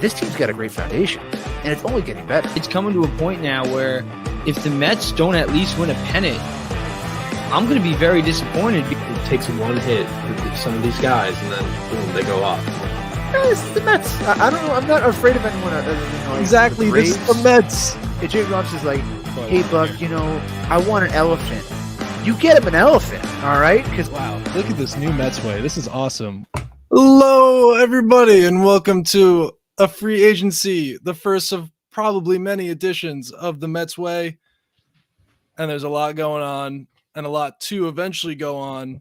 this team's got a great foundation, and it's only getting better. It's coming to a point now where if the Mets don't at least win a pennant, I'm going to be very disappointed. It takes one hit with some of these guys, and then boom, they go off. This is the Mets. I don't know. I'm not afraid of anyone other than like exactly. The this is the Mets. And Jake Ross is like, hey, Buck, I want an elephant. You get him an elephant, all right? Because wow, look at this new Mets way. This is awesome. Hello, everybody, and welcome to a free agency, the first of probably many editions of the Mets way. And there's a lot going on, and a lot to eventually go on.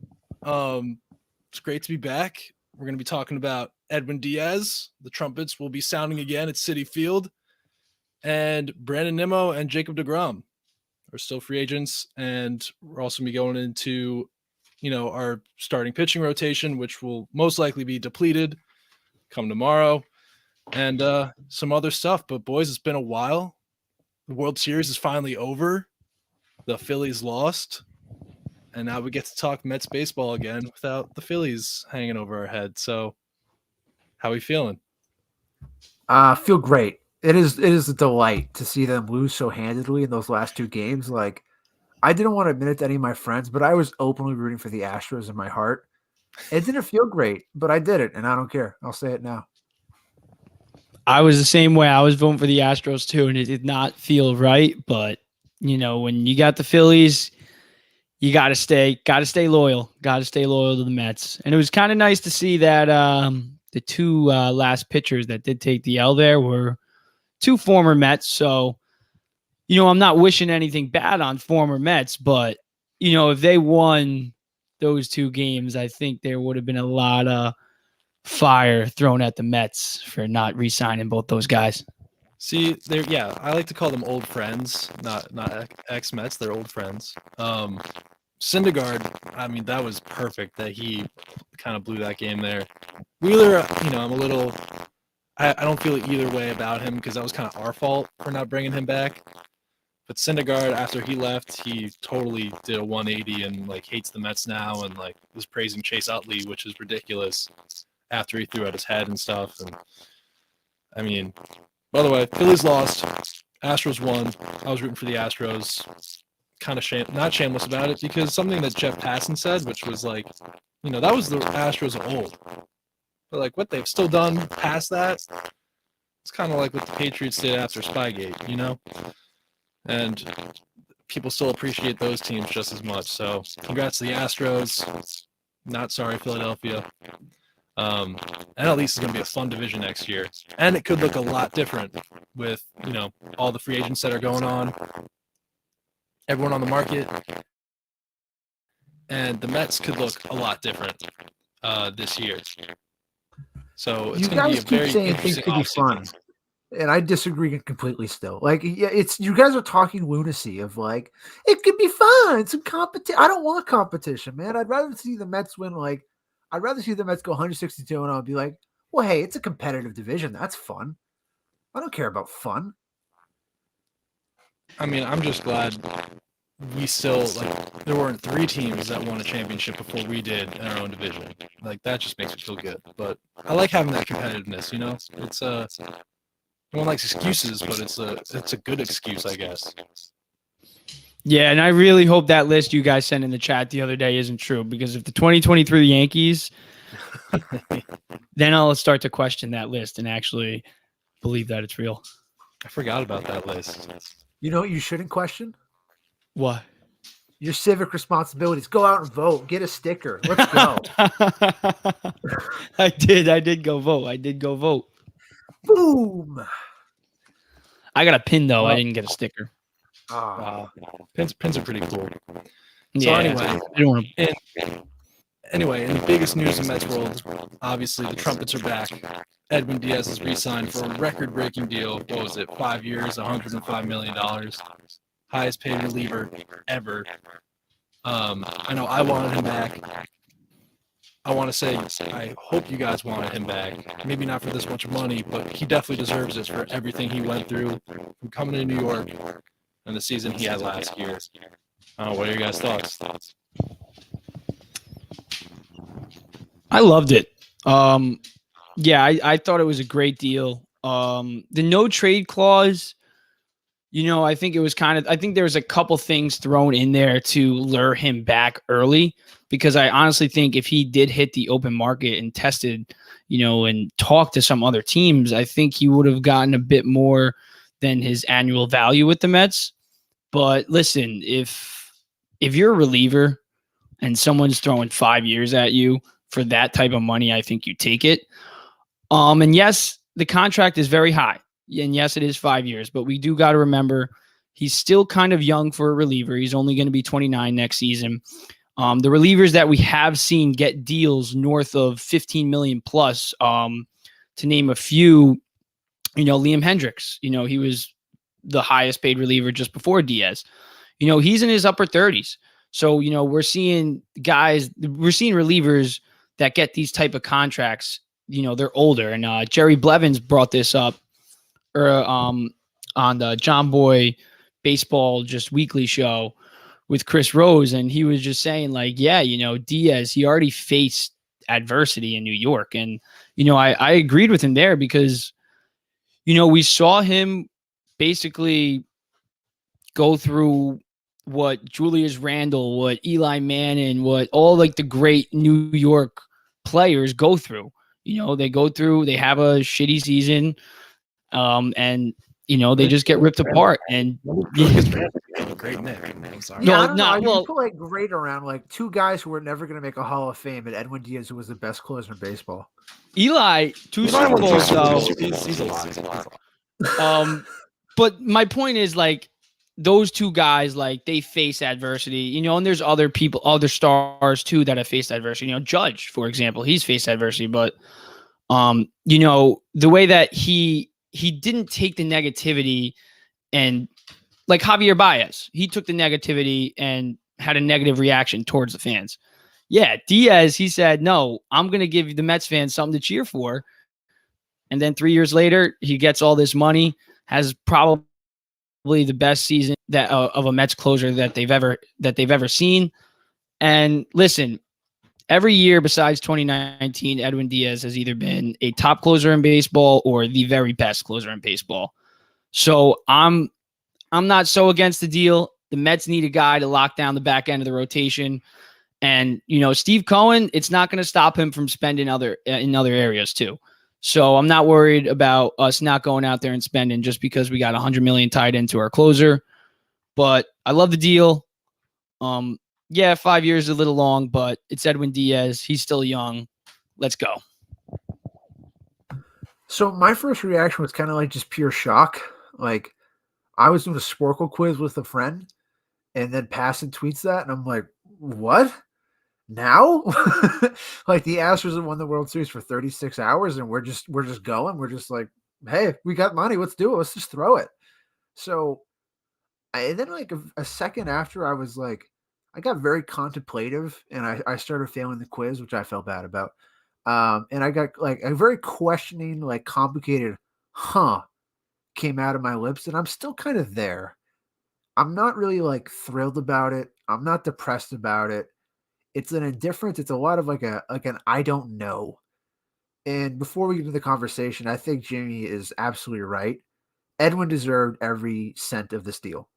It's great to be back. We're going to be talking about Edwin Diaz. The trumpets will be sounding again at Citi Field. And Brandon Nimmo and Jacob deGrom are still free agents. And we're also going to be going into, our starting pitching rotation, which will most likely be depleted come tomorrow. And some other stuff. But, boys, it's been a while. The World Series is finally over. The Phillies lost. And now we get to talk Mets baseball again without the Phillies hanging over our head. So, how are we feeling? Feel great. It is a delight to see them lose so handedly in those last two games. Like, I didn't want to admit it to any of my friends, but I was openly rooting for the Astros in my heart. It didn't feel great, but I did it, and I don't care. I'll say it now. I was the same way. I was voting for the Astros too, and it did not feel right. But, when you got the Phillies, you got to stay loyal. Got to stay loyal to the Mets. And it was kind of nice to see that the two last pitchers that did take the L there were two former Mets. So, I'm not wishing anything bad on former Mets, but, if they won those two games, I think there would have been a lot of fire thrown at the Mets for not re-signing both those guys. See, I like to call them old friends, not ex-Mets. They're old friends. Syndergaard, I mean, that was perfect that he kind of blew that game there. Wheeler, I don't feel either way about him because that was kind of our fault for not bringing him back. But Syndergaard, after he left, he totally did a 180 and hates the Mets now and was praising Chase Utley, which is ridiculous after he threw out his head and stuff. And I mean, by the way, Phillies lost, Astros won. I was rooting for the Astros. Kind of not shameless about it because something that Jeff Passan said, which was that was the Astros of old. But what they've still done past that, it's kind of like what the Patriots did after Spygate, And people still appreciate those teams just as much. So congrats to the Astros. Not sorry, Philadelphia. And at least it's going to be a fun division next year. And it could look a lot different with, all the free agents that are going on. Everyone on the market. And the Mets could look a lot different this year. So it's going to be a very saying things interesting could be fun. And I disagree completely still. It's you guys are talking lunacy of it could be fun. Some competition. I don't want competition, man. I'd rather see the Mets win. I'd rather see the Mets go 162 and I'll be like, well, hey, it's a competitive division. That's fun. I don't care about fun. I mean, I'm just glad we still there weren't three teams that won a championship before we did in our own division. That just makes me feel good. But I like having that competitiveness. It's no one likes excuses, but it's a good excuse, I guess. Yeah, and I really hope that list you guys sent in the chat the other day isn't true, because if the 2023 Yankees, then I'll start to question that list and actually believe that it's real. I forgot about that list. You know what you shouldn't question? What? Your civic responsibilities. Go out and vote. Get a sticker. Let's go. I did go vote. Boom. I got a pin though. I didn't get a sticker. Pins are pretty cool. Yeah. So anyway, in the biggest news in Mets world, obviously the trumpets are back. Edwin Diaz is re-signed for a record-breaking deal. What was it? 5 years, $105 million. Highest paid reliever ever. I know I wanted him back. I want to say I hope you guys wanted him back. Maybe not for this much money, but he definitely deserves it for everything he went through from coming to New York and the season he had last year. What are your guys' thoughts? I loved it. I thought it was a great deal. The no trade clause, I think it was I think there was a couple things thrown in there to lure him back early, because I honestly think if he did hit the open market and tested, and talked to some other teams, I think he would have gotten a bit more than his annual value with the Mets. But listen, if you're a reliever and someone's throwing 5 years at you for that type of money, I think you take it. And yes, the contract is very high. And yes, it is 5 years, but we do got to remember he's still kind of young for a reliever. He's only going to be 29 next season. The relievers that we have seen get deals north of 15 million plus, to name a few, Liam Hendricks, he was the highest paid reliever just before Diaz. He's in his upper 30s. So, we're seeing relievers that get these type of contracts, they're older. And Jerry Blevins brought this up on the John Boy Baseball Just Weekly show with Chris Rose. And he was just saying, like, yeah, Diaz, he already faced adversity in New York. And, I agreed with him there because, we saw him basically go through what Julius Randle, what Eli Manning, what all like the great New York players go through. They have a shitty season, and they just get ripped apart. And Great Nick. I'm sorry. Yeah, I don't know. You put like great around like two guys who were never going to make a Hall of Fame, and Edwin Diaz, who was the best closer in baseball. Eli, 2 Super Bowls though. He's alive. But my point is, like, those two guys, like, they face adversity, and there's other people, other stars too that have faced adversity. Judge, for example, he's faced adversity, but the way that he didn't take the negativity, and like Javier Baez, he took the negativity and had a negative reaction towards the fans. Yeah, Diaz, he said, no, I'm going to give the Mets fans something to cheer for. And then 3 years later, he gets all this money, has probably the best season that of a Mets closer that they've ever seen. And listen, every year besides 2019, Edwin Diaz has either been a top closer in baseball or the very best closer in baseball. So I'm not so against the deal. The Mets need a guy to lock down the back end of the rotation. And, Steve Cohen, it's not going to stop him from spending in other areas too. So I'm not worried about us not going out there and spending just because we got $100 million tied into our closer. But I love the deal. Yeah, 5 years is a little long, but it's Edwin Diaz. He's still young. Let's go. So my first reaction was kind of like just pure shock. Like, I was doing a Sporkle quiz with a friend, and then Passon tweets that, and I'm like, what? Now? Like, the Astros have won the World Series for 36 hours, and we're just going. We're just like, hey, we got money. Let's do it. Let's just throw it. So, and then like a second after, I was like, I got very contemplative, and I started failing the quiz, which I felt bad about. And I got like a very questioning, like complicated, came out of my lips, and I'm still kind of there. I'm not really like thrilled about it. I'm not depressed about it. It's an indifference. It's a lot of like an I don't know. And before we get into the conversation, I think Jimmy is absolutely right. Edwin deserved every cent of this deal.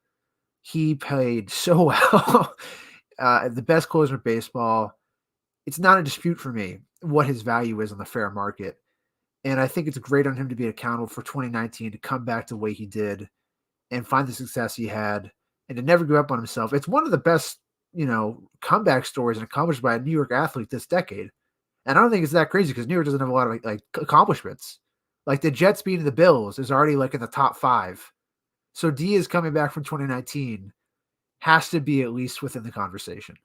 He played so well. The best closer in baseball. It's not a dispute for me what his value is on the fair market. And I think it's great on him to be accountable for 2019, to come back the way he did and find the success he had and to never give up on himself. It's one of the best, comeback stories and accomplished by a New York athlete this decade. And I don't think it's that crazy because New York doesn't have a lot of like accomplishments. Like the Jets beating the Bills is already like in the top 5. So Diaz coming back from 2019 has to be at least within the conversation.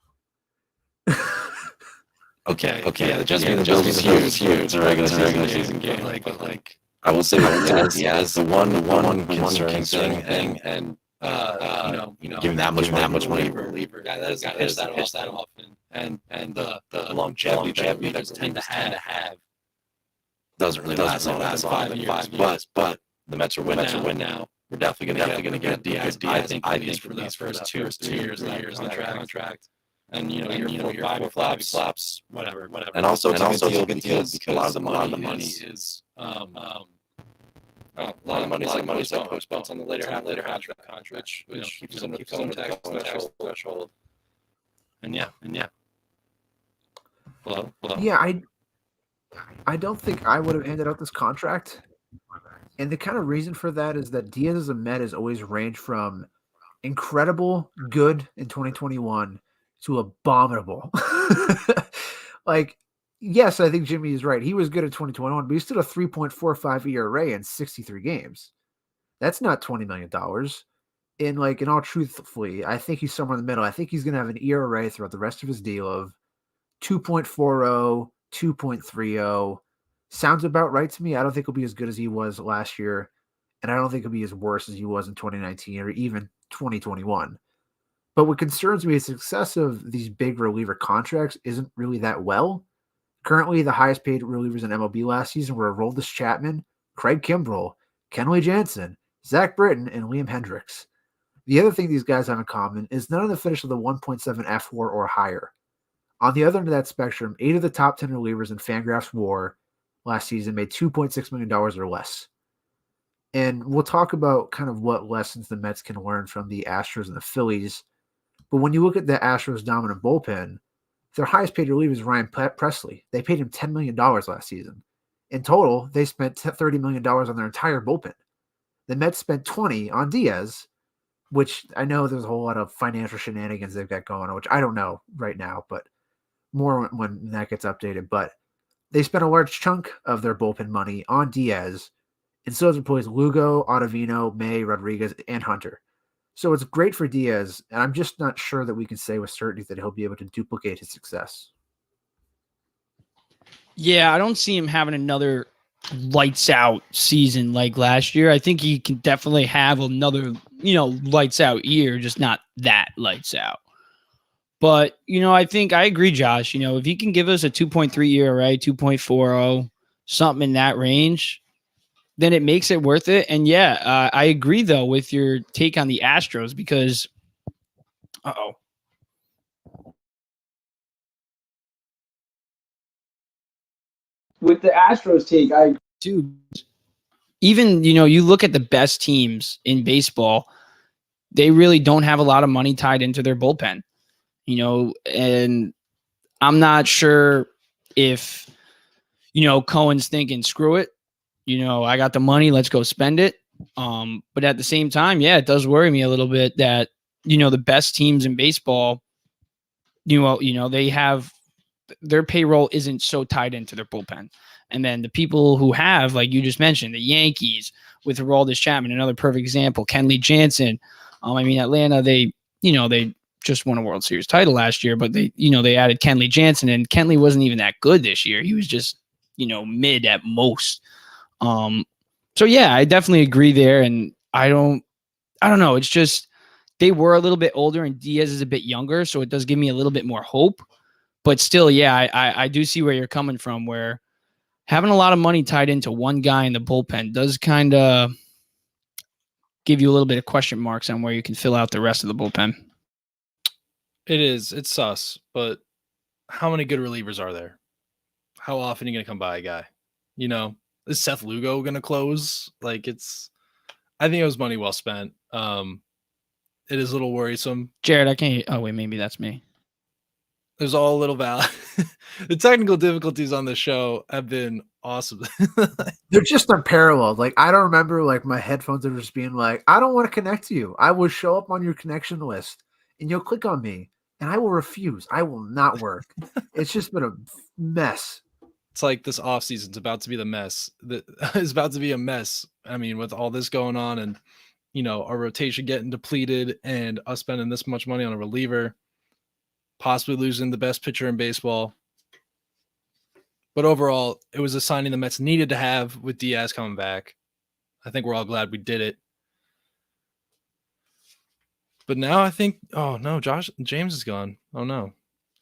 Okay. Yeah, the Jets being the Bills is huge. It's a regular season game. But like, I will say Diaz, the one concerning thing, and giving that much money for a reliever guy that is that often, and the longevity that tend to have doesn't really last long as 5 years. But the Mets are win now. We're definitely gonna get Diaz. I think for these first two years on that contract. And your flops, whatever. And also it's a good deal because a lot of the money is a lot of money that postpones on the later half of the contract, which keeps us under the tax threshold. And yeah. Well, Yeah, I don't think I would have handed out this contract. And the kind of reason for that is that Diaz as a Met has always ranged from incredible good in 2021 to abominable. Like, yes, I think Jimmy is right. He was good at 2021, but he's still a 3.45 ERA in 63 games. That's not $20 million. And like, in all truthfully, I think he's somewhere in the middle. I think he's going to have an ERA throughout the rest of his deal of 2.40, 2.30. Sounds about right to me. I don't think he'll be as good as he was last year. And I don't think he'll be as worse as he was in 2019 or even 2021. But what concerns me is the success of these big reliever contracts isn't really that well. Currently, the highest paid relievers in MLB last season were Aroldis Chapman, Craig Kimbrell, Kenley Jansen, Zach Britton, and Liam Hendricks. The other thing these guys have in common is none of them finished with a 1.7 F4 or higher. On the other end of that spectrum, 8 of the top 10 relievers in Fangraphs WAR last season made $2.6 million or less. And we'll talk about kind of what lessons the Mets can learn from the Astros and the Phillies. But when you look at the Astros' dominant bullpen, their highest paid reliever is Ryan Presley. They paid him $10 million last season. In total, they spent $30 million on their entire bullpen. The Mets spent $20 on Diaz, which I know there's a whole lot of financial shenanigans they've got going on, which I don't know right now, but more when that gets updated. But they spent a large chunk of their bullpen money on Diaz, and still has employees Lugo, Ottavino, May, Rodriguez, and Hunter. So it's great for Diaz, and I'm just not sure that we can say with certainty that he'll be able to duplicate his success. Yeah, I don't see him having another lights out season like last year. I think he can definitely have another, lights out year, just not that lights out. But, I think I agree, Josh. If he can give us a 2.3 ERA, 2.40, something in that range, then it makes it worth it. And yeah, I agree, though, with your take on the Astros because, with the Astros take, I agree too. Even, you look at the best teams in baseball, they really don't have a lot of money tied into their bullpen. And I'm not sure if, Cohen's thinking, screw it. I got the money, let's go spend it. But at the same time, yeah, it does worry me a little bit that, the best teams in baseball, they have their payroll isn't so tied into their bullpen. And then the people who have, like you just mentioned, the Yankees with Aroldis Chapman, another perfect example, Kenley Jansen. Atlanta, they just won a World Series title last year, but they added Kenley Jansen, and Kenley wasn't even that good this year. He was just, mid at most. So yeah, I definitely agree there. And I don't know. It's just, they were a little bit older and Diaz is a bit younger. So it does give me a little bit more hope, but still, yeah, I do see where you're coming from, where having a lot of money tied into one guy in the bullpen does kind of give you a little bit of question marks on where you can fill out the rest of the bullpen. It's sus, but how many good relievers are there? How often are you going to come by a guy? Is Seth Lugo going to close? I think it was money well spent. It is a little worrisome. Jared, I can't. Oh, wait, maybe that's me. There's all a little valid. The technical difficulties on the show have been awesome. They're just unparalleled. I don't remember my headphones are just being like, I don't want to connect to you. I will show up on your connection list and you'll click on me and I will refuse. I will not work. It's just been a mess. It's like this offseason's about to be the mess. It's about to be a mess. With all this going on and, our rotation getting depleted and us spending this much money on a reliever, possibly losing the best pitcher in baseball. But overall, it was a signing the Mets needed to have with Diaz coming back. I think we're all glad we did it. But now I think, oh no, James is gone. Oh no.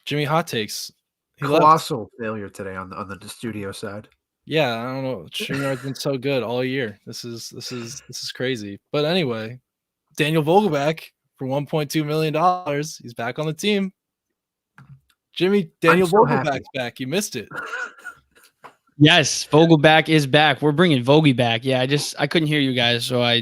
Jimmy Hot Takes. Colossal failure today on the studio side. Yeah, I don't know. StreamYard's been so good all year. This is crazy. But anyway, Daniel Vogelback for $1.2 million. He's back on the team. Jimmy, Daniel Vogelback's back. You missed it. Yes, Vogelback is back. We're bringing Vogie back. Yeah, I couldn't hear you guys, so I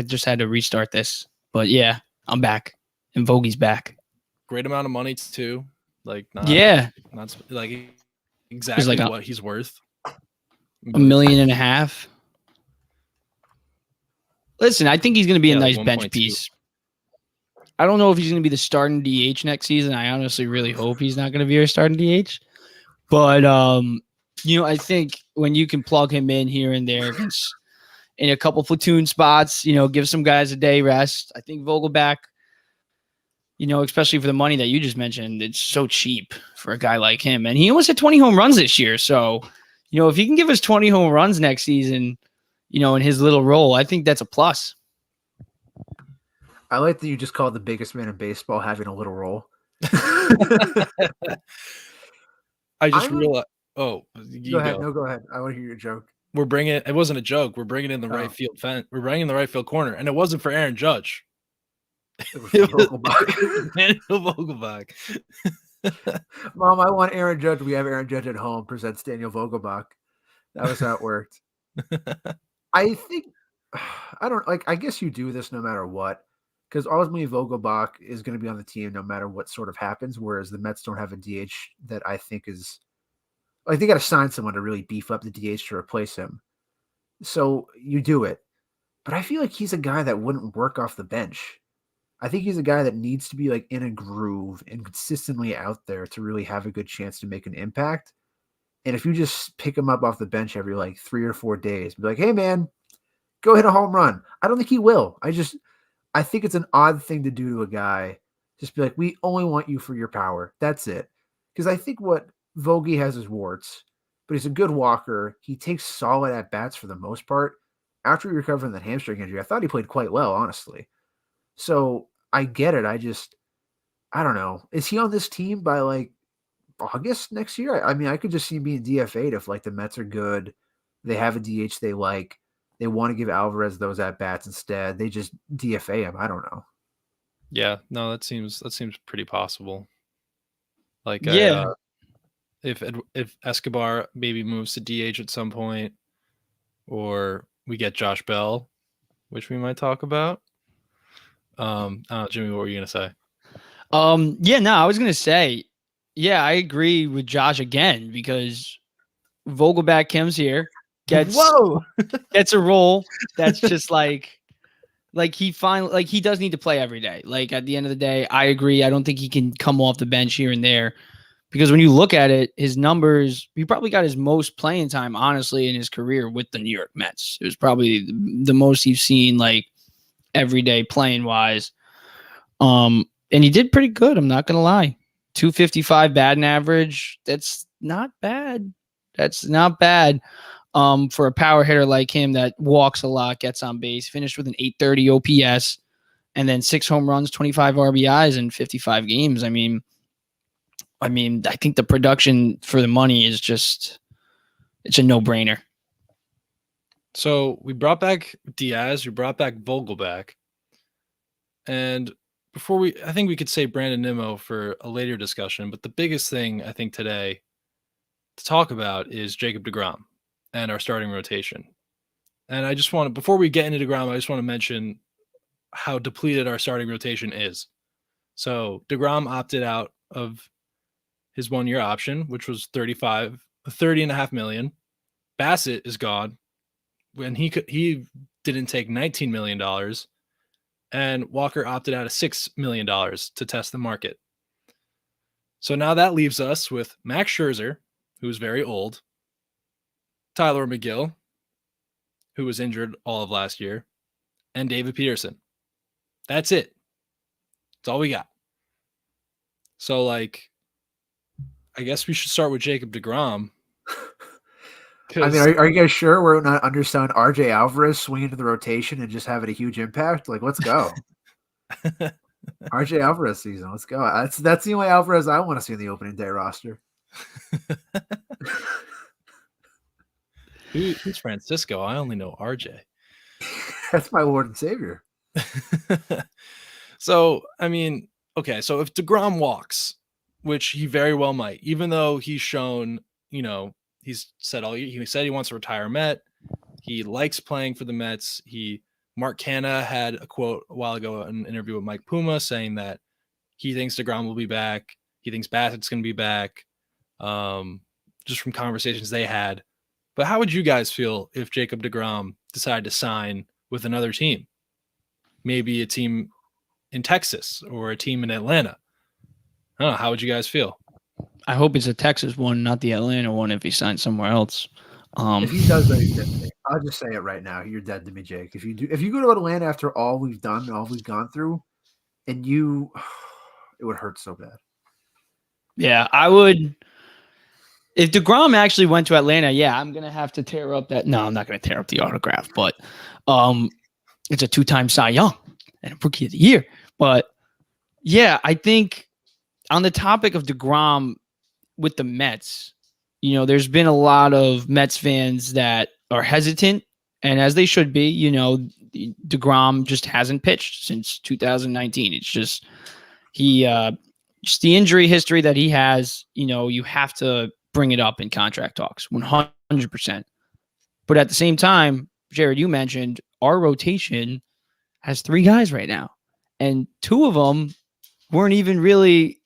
just had to restart this. But yeah, I'm back, and Vogie's back. Great amount of money too. Like Yeah, not like it was exactly like what he's worth. $1.5 million. Listen, I think he's going to be a like nice bench 1.2. piece. I don't know if he's going to be the starting DH next season. I honestly really hope he's not going to be our starting DH. But I think when you can plug him in here and there against in a couple platoon spots, give some guys a day rest. I think Vogelback, especially for the money that you just mentioned, it's so cheap for a guy like him. And he almost hit 20 home runs this year. So, if he can give us 20 home runs next season, in his little role, I think that's a plus. I like that you just called the biggest man in baseball having a little role. I just realized. Oh, go ahead. No, go ahead. I want to hear your joke. We're bringing it. It wasn't a joke. We're bringing in the right field fence. We're bringing in the right field corner, and it wasn't for Aaron Judge. It was Vogelbach. Daniel Vogelbach. Mom, I want Aaron Judge. We have Aaron Judge at home. Presents Daniel Vogelbach. That was how it worked. I think I guess you do this no matter what, because ultimately Vogelbach is going to be on the team no matter what sort of happens. Whereas the Mets don't have a DH that I think is. Like they got to sign someone to really beef up the DH to replace him. So you do it. But I feel like he's a guy that wouldn't work off the bench. I think he's a guy that needs to be like in a groove and consistently out there to really have a good chance to make an impact. And if you just pick him up off the bench every like 3 or 4 days, be like, hey man, go hit a home run. I don't think he will. I think it's an odd thing to do to a guy. Just be like, we only want you for your power. That's it. Because I think what Vogie has his warts, but he's a good walker. He takes solid at-bats for the most part. After he recovered from that hamstring injury, I thought he played quite well, honestly. So I get it. I don't know. Is he on this team by like August next year? I mean, I could just see him being DFA'd if like the Mets are good. They have a DH they like. They want to give Alvarez those at-bats instead. They just DFA him. I don't know. Yeah, no, that seems pretty possible. Like, yeah. If Escobar maybe moves to DH at some point, or we get Josh Bell, which we might talk about. I don't know, Jimmy, what were you gonna say? I was gonna say, yeah, I agree with Josh again because Vogelback comes here, gets a role that's just like he does need to play every day. Like at the end of the day, I agree. I don't think he can come off the bench here and there. Because when you look at it, his numbers, he probably got his most playing time, honestly, in his career with the New York Mets. It was probably the most you've seen, like, every day playing wise. And he did pretty good, I'm not going to lie. 255 batting average. That's not bad. For a power hitter like him that walks a lot, gets on base, finished with an 830 OPS, and then 6 home runs, 25 RBIs in 55 games. I mean, I think the production for the money is it's a no-brainer. So we brought back Diaz, we brought back Vogelback. And I think we could say Brandon Nimmo for a later discussion, but the biggest thing I think today to talk about is Jacob deGrom and our starting rotation. And I just before we get into deGrom, I just want to mention how depleted our starting rotation is. So deGrom opted out of his 1-year option, which was $30.5 million. Bassett is gone when he didn't take $19 million, and Walker opted out of $6 million to test the market. So now that leaves us with Max Scherzer, who's very old, Tyler McGill, who was injured all of last year, and David Peterson. That's it. That's all we got. So, like, I guess we should start with Jacob deGrom. I mean, are you guys sure we're not underselling RJ Alvarez swing into the rotation and just having a huge impact? Like, let's go. RJ Alvarez season. Let's go. That's the only Alvarez I want to see in the opening day roster. Who's Francisco? I only know RJ. That's my Lord and Savior. So, I mean, okay, so if deGrom walks, which he very well might, even though he's shown, He's said he said he wants to retire Met. He likes playing for the Mets. Mark Canha had a quote a while ago in an interview with Mike Puma saying that he thinks deGrom will be back. He thinks Bassett's going to be back. Just from conversations they had. But how would you guys feel if Jacob deGrom decided to sign with another team? Maybe a team in Texas or a team in Atlanta. I don't know. How would you guys feel? I hope it's a Texas one, not the Atlanta one if he signs somewhere else. If he does that, he's dead to me. I'll just say it right now. You're dead to me, Jake. If you go to Atlanta after all we've done, all we've gone through, and it would hurt so bad. Yeah, I would. If deGrom actually went to Atlanta, yeah, I'm gonna have to tear up that. No, I'm not gonna tear up the autograph, but it's a 2-time Cy Young and a Rookie of the Year. But yeah, I think on the topic of deGrom with the Mets, you know, there's been a lot of Mets fans that are hesitant, and as they should be. You know, deGrom just hasn't pitched since 2019. It's just just the injury history that he has. You know, you have to bring it up in contract talks, 100%. But at the same time, Jared, you mentioned our rotation has 3 guys right now, and 2 of them weren't even really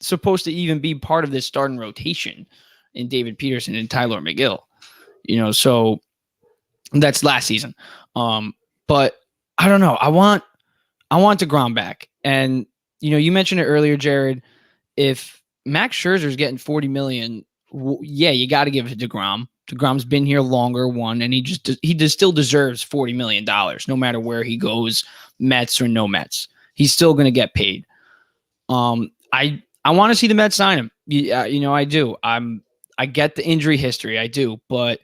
supposed to even be part of this starting rotation in David Peterson and Tyler McGill. You know, so that's last season. But I don't know. I want deGrom back. And, you know, you mentioned it earlier, Jared. If Max Scherzer's getting $40 million, yeah, you got to give it to deGrom. deGrom's been here longer, and he still deserves $40 million, no matter where he goes, Mets or no Mets. He's still going to get paid. I want to see the Mets sign him. You know, I do. I get the injury history, I do, but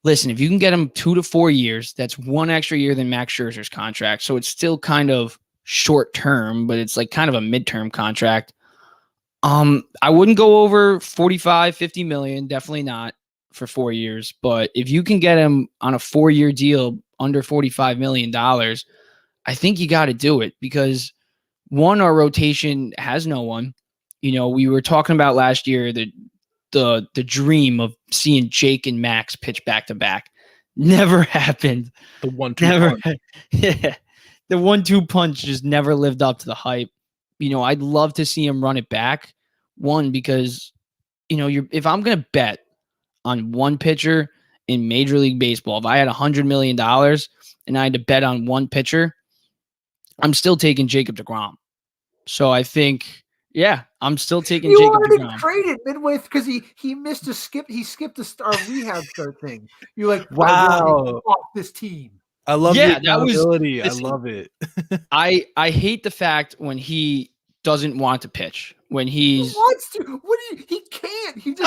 listen, if you can get him 2 to 4 years, that's 1 extra year than Max Scherzer's contract. So it's still kind of short term, but it's like kind of a midterm contract. I wouldn't go over 45, 50 million, definitely not for 4 years. But if you can get him on a 4-year deal under $45 million, I think you got to do it because one, our rotation has no one. You know, we were talking about last year that the dream of seeing Jake and Max pitch back to back never happened. The 1-2 punch. Yeah. The 1-2 punch just never lived up to the hype. You know, I'd love to see him run it back. One, because, you know, if I'm going to bet on one pitcher in Major League Baseball, if I had $100 million and I had to bet on one pitcher, I'm still taking Jacob deGrom. So I think, yeah, I'm still taking you Jacob already deGrom. traded midway because he missed a skip. He skipped our rehab start thing. You're like, wow, off this team. I love Yeah, the accountability. that was, listen, I love it. I hate the fact when he doesn't want to pitch. When he wants to. He can't. He's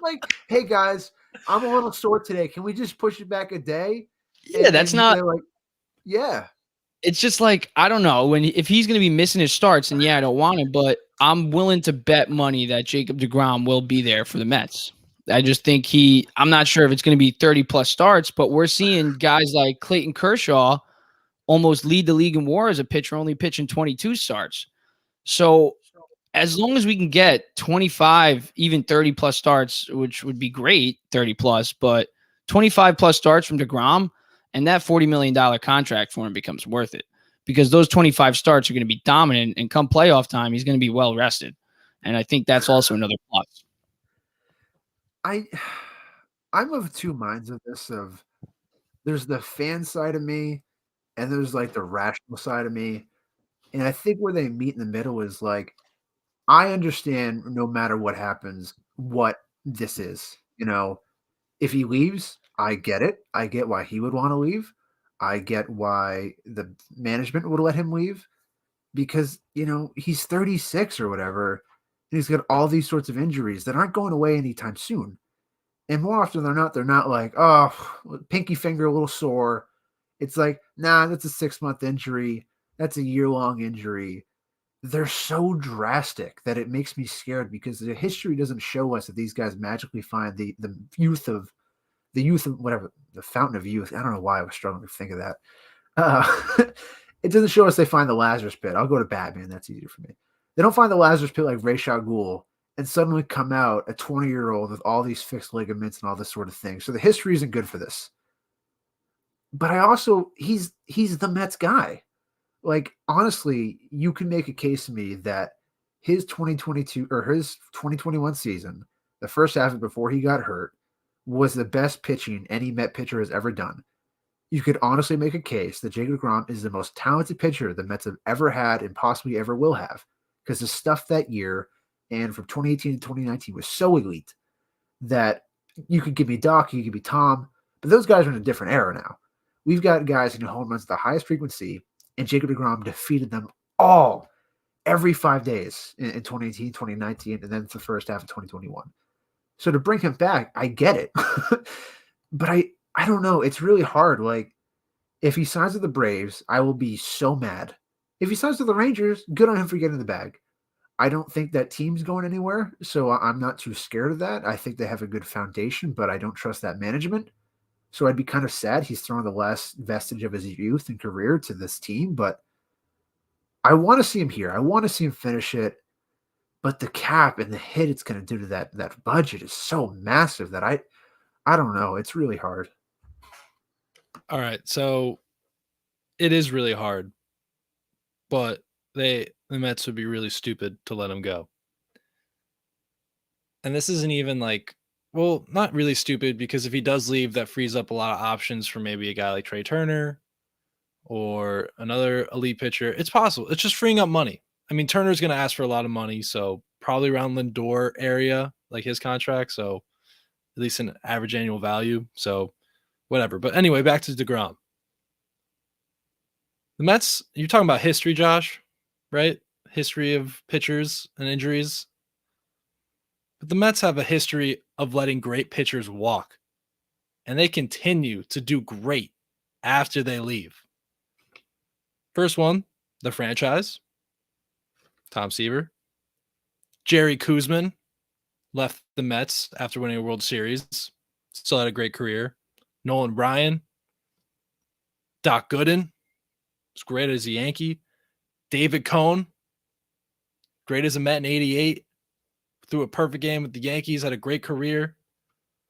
like, hey guys, I'm a little sore today. Can we just push it back a day? Yeah, that's not like, yeah. It's just like, I don't know, if he's going to be missing his starts, and yeah, I don't want him, but I'm willing to bet money that Jacob deGrom will be there for the Mets. I just think I'm not sure if it's going to be 30 plus starts, but we're seeing guys like Clayton Kershaw almost lead the league in WAR as a pitcher, only pitching 22 starts. So as long as we can get 25, even 30 plus starts, which would be great, 30 plus, but 25 plus starts from deGrom, and that $40 million contract for him becomes worth it because those 25 starts are going to be dominant, and come playoff time, he's going to be well rested. And I think that's also another plus. I'm of 2 minds of this. There's the fan side of me, and there's like the rational side of me. And I think where they meet in the middle is like, I understand no matter what happens, what this is. You know, if he leaves, I get it. I get why he would want to leave. I get why the management would let him leave because, you know, he's 36 or whatever. And he's got all these sorts of injuries that aren't going away anytime soon. And more often than not, they're not like, oh, pinky finger, a little sore. It's like, nah, that's a 6-month injury. That's a year-long injury. They're so drastic that it makes me scared because the history doesn't show us that these guys magically find the youth of whatever, the fountain of youth. I don't know why I was struggling to think of that. It doesn't show us they find the Lazarus pit. I'll go to Batman. That's easier for me. They don't find the Lazarus pit like Ra's al Ghul and suddenly come out a 20-year-old with all these fixed ligaments and all this sort of thing. So the history isn't good for this. But I also he's the Mets guy. Like, honestly, you can make a case to me that his 2022 or his 2021 season, the first half of it before he got hurt, was the best pitching any Met pitcher has ever done. You could honestly make a case that Jacob deGrom is the most talented pitcher the Mets have ever had and possibly ever will have, because the stuff that year and from 2018 to 2019 was so elite that you could give me Doc, you could give me Tom, but those guys are in a different era now. We've got guys hitting home runs at the highest frequency, and Jacob deGrom defeated them all every 5 days in 2018, 2019, and then the first half of 2021. So to bring him back, I get it. But I don't know. It's really hard. Like, if he signs with the Braves, I will be so mad. If he signs with the Rangers, good on him for getting the bag. I don't think that team's going anywhere, so I'm not too scared of that. I think they have a good foundation, but I don't trust that management. So I'd be kind of sad he's throwing the last vestige of his youth and career to this team, but I want to see him here. I want to see him finish it, but the cap and the hit it's going to do to that budget is so massive that I don't know. It's really hard. All right, so it is really hard, but the Mets would be really stupid to let him go. And this isn't even like, well, not really stupid, because if he does leave, that frees up a lot of options for maybe a guy like Trey Turner or another elite pitcher. It's possible. It's just freeing up money. I mean, Turner's going to ask for a lot of money, so probably around Lindor area, like his contract, so at least an average annual value. So whatever. But anyway, back to deGrom. The Mets, you're talking about history, Josh, right? History of pitchers and injuries. But the Mets have a history of letting great pitchers walk, and they continue to do great after they leave. First one, the franchise, Tom Seaver. Jerry Koosman left the Mets after winning a World Series. Still had a great career. Nolan Ryan. Doc Gooden was great as a Yankee. David Cohn, great as a Met in 88. Threw a perfect game with the Yankees, had a great career.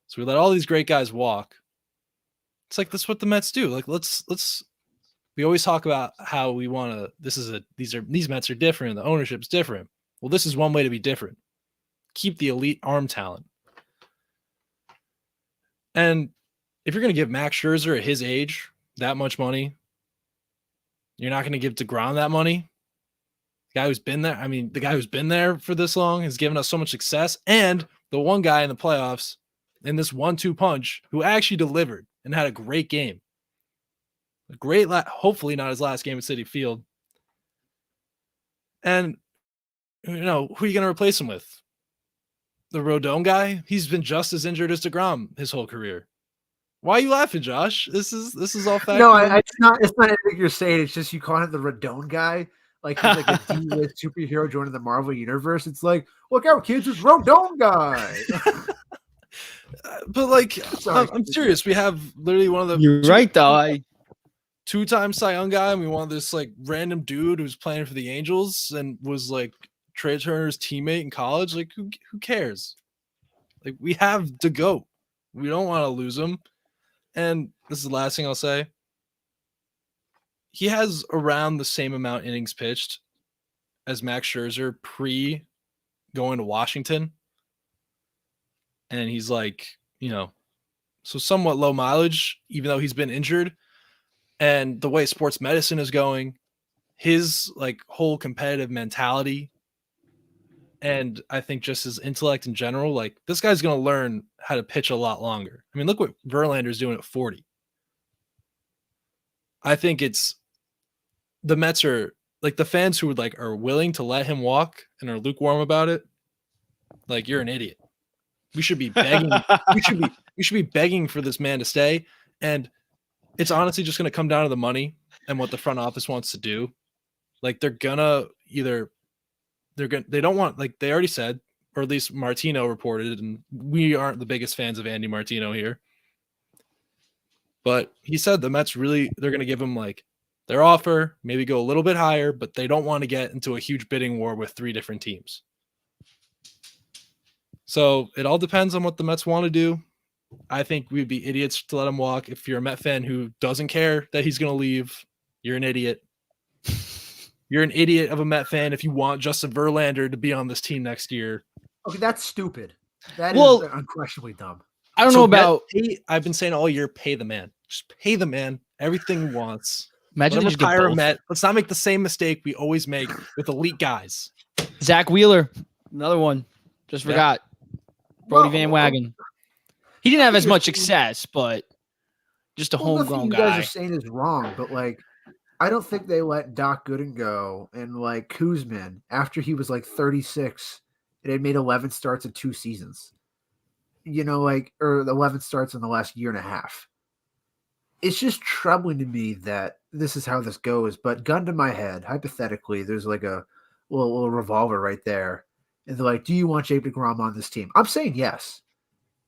So we let all these great guys walk. It's like, that's what the Mets do. Like, let's we always talk about how we want to, these Mets are different, the ownership's different. Well, this is one way to be different. Keep the elite arm talent. And if you're going to give Max Scherzer at his age that much money, you're not going to give deGrom that money. The guy who's been there, the guy who's been there for this long has given us so much success. And the one guy in the playoffs in this 1-2 punch who actually delivered and had a great game. A great, hopefully not his last game at Citi Field. And, who are you going to replace him with? The Rodon guy? He's been just as injured as deGrom his whole career. Why are you laughing, Josh? This is all fact. No, it's not anything you're saying. It's just you call him the Rodon guy. Like he's like a D-list superhero joining the Marvel universe. It's like, look out, kids, it's Rodon guy. But like, I'm serious. We have literally one of the. You're right, though. Two-time Cy Young guy, and we want this like random dude who's playing for the Angels and was like Trey Turner's teammate in college. Like, who cares? Like, we have the GOAT. We don't want to lose him. And this is the last thing I'll say. He has around the same amount innings pitched as Max Scherzer pre going to Washington. And he's like, so somewhat low mileage, even though he's been injured. And the way sports medicine is going, his like whole competitive mentality, and I think just his intellect in general, like this guy's going to learn how to pitch a lot longer. I mean, look what Verlander's doing at 40. I think it's the Mets are like the fans who would like are willing to let him walk and are lukewarm about it. Like, you're an idiot. We should be begging. we should be begging for this man to stay. And it's honestly just going to come down to the money and what the front office wants to do. Like, they don't want, like they already said, or at least Martino reported, and we aren't the biggest fans of Andy Martino here. But he said the Mets they're going to give him like their offer, maybe go a little bit higher, but they don't want to get into a huge bidding war with 3 different teams. So it all depends on what the Mets want to do. I think we'd be idiots to let him walk. If you're a Met fan who doesn't care that he's going to leave, you're an idiot. You're an idiot of a Met fan if you want Justin Verlander to be on this team next year. Okay, that's stupid. That Well, is unquestionably dumb. I don't know about. I've been saying all year, pay the man. Just pay the man everything he wants. Imagine Let they him just get retire a both. Met. Let's not make the same mistake we always make with elite guys. Zach Wheeler, another one. Just Yeah. forgot. Brody Well, Van Wagen. He didn't have as you're much saying- success, but just a Well, nothing homegrown you guys guy. are saying is wrong, but like, I don't think they let Doc Gooden go and like Kuzman after he was like 36 and had made 11 starts in 2 seasons. You know, like, or 11 starts in the last year and a half. It's just troubling to me that this is how this goes. But gun to my head, hypothetically, there's like a little revolver right there, and they're like, "Do you want Jake deGrom on this team?" I'm saying yes,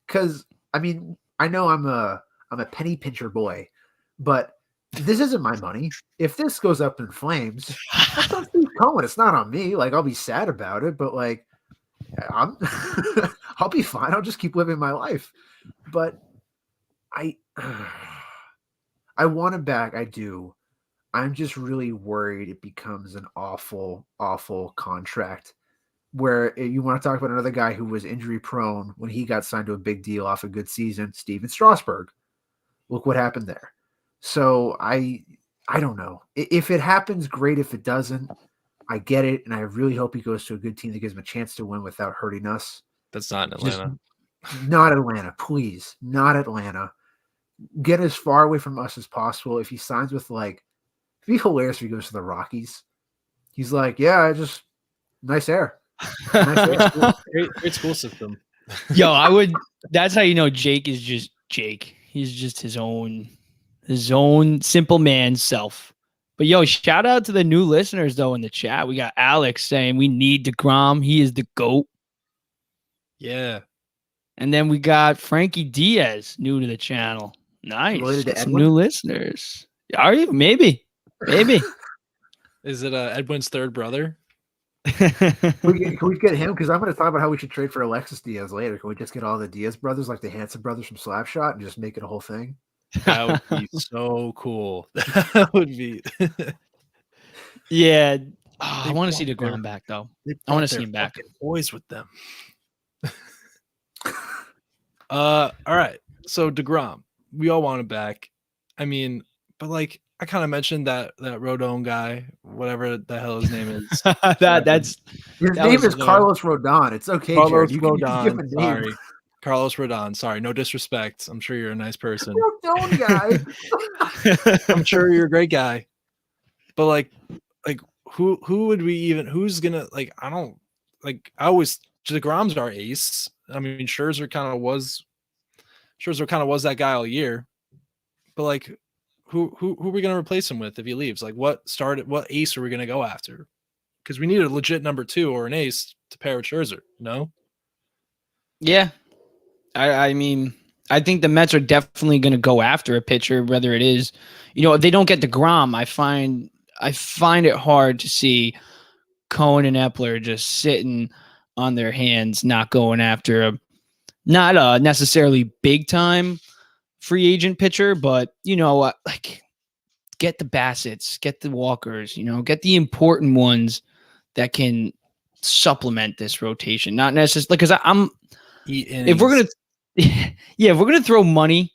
because I mean, I know I'm a penny pincher boy, but this isn't my money. If this goes up in flames, that's on Steve Cohen. It's not on me. Like, I'll be sad about it, but like, I'm I'll be fine. I'll just keep living my life. But I want him back. I do. I'm just really worried it becomes an awful, awful contract where you want to talk about another guy who was injury prone when he got signed to a big deal off a good season, Steven Strasburg. Look what happened there. So I don't know. If it happens, great. If it doesn't, I get it. And I really hope he goes to a good team that gives him a chance to win without hurting us. That's not in Just Atlanta. not Atlanta, please. Not Atlanta. Get as far away from us as possible. If he signs with like, it'd be hilarious if he goes to the Rockies. He's like, yeah, I just nice air. Nice air. Great school system. Yo, I would. That's how you know Jake is just Jake. He's just his own simple man self. But yo, shout out to the new listeners though in the chat. We got Alex saying we need deGrom. He is the GOAT. Yeah. And then we got Frankie Diaz, new to the channel. Nice. Related to Got some Edwin? new listeners. Are you? Maybe. Is it Edwin's third brother? Can we get him? Because I'm going to talk about how we should trade for Alexis Diaz later. Can we just get all the Diaz brothers, like the Hanson brothers from Slapshot, and just make it a whole thing? That would be so cool. That would be. Yeah. Oh, I They want to see brought their- deGrom back though. They I wanna brought see their him back. fucking boys with them. All right. So DeGrom, we all want him back. I mean, but like I kind of mentioned that Rodon guy, whatever the hell his name is. That's His That name was is hilarious. Carlos Rodon. It's okay, Carlos Jared. You can give Rodon. him a name. Sorry. Carlos Rodon. Sorry, no disrespect. I'm sure you're a nice person. Rodon guy. I'm sure you're a great guy. But like who would we even who's gonna like I don't like I always DeGrom's our ace. I mean Scherzer kind of was that guy all year. But like who are we gonna replace him with if he leaves? Like what ace are we gonna go after? Because we need a legit number 2 or an ace to pair with Scherzer, no? Yeah. I mean, I think the Mets are definitely going to go after a pitcher, whether it is, if they don't get DeGrom, I find it hard to see Cohen and Epler just sitting on their hands, not going after not a necessarily big time free agent pitcher, but like get the Bassetts, get the Walkers, get the important ones that can supplement this rotation. Not necessarily because if we're gonna throw money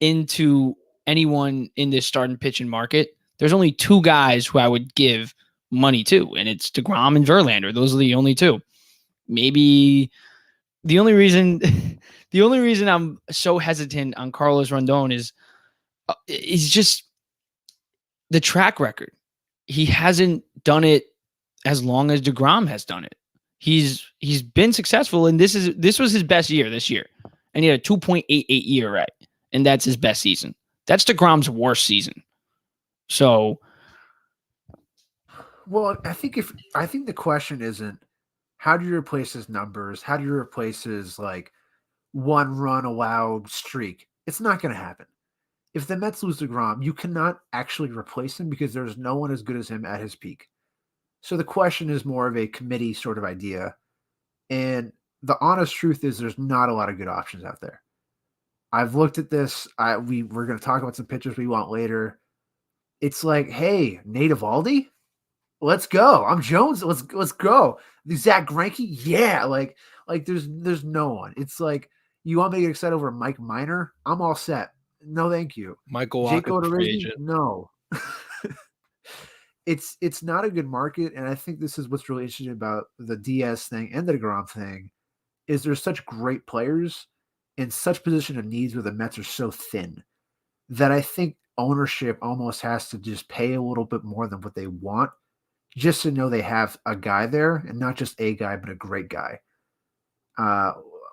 into anyone in this starting pitching market, there's only 2 guys who I would give money to, and it's DeGrom and Verlander. Those are the only 2. Maybe the only reason I'm so hesitant on Carlos Rondon is just the track record. He hasn't done it as long as DeGrom has done it. He's been successful, and this was his best year this year, and he had a 2.88 ERA, and that's his best season. That's DeGrom's worst season. So, Well, I think the question isn't how do you replace his numbers? How do you replace his like 1 run allowed streak? It's not going to happen. If the Mets lose DeGrom, you cannot actually replace him because there's no one as good as him at his peak. So the question is more of a committee sort of idea. And the honest truth is there's not a lot of good options out there. I've looked at this. We're going to talk about some pitchers we want later. It's like, hey, Nate Eovaldi, let's go. I'm Jones. Let's go. The Zach Greinke, yeah. Like there's no one. It's like, you want me to get excited over Mike Minor? I'm all set. No, thank you. Michael Jake Walker, free Odorizzi? agent. No. It's not a good market, and I think this is what's really interesting about the Diaz thing and the deGrom thing, is there's such great players in such position of needs where the Mets are so thin that I think ownership almost has to just pay a little bit more than what they want just to know they have a guy there, and not just a guy, but a great guy.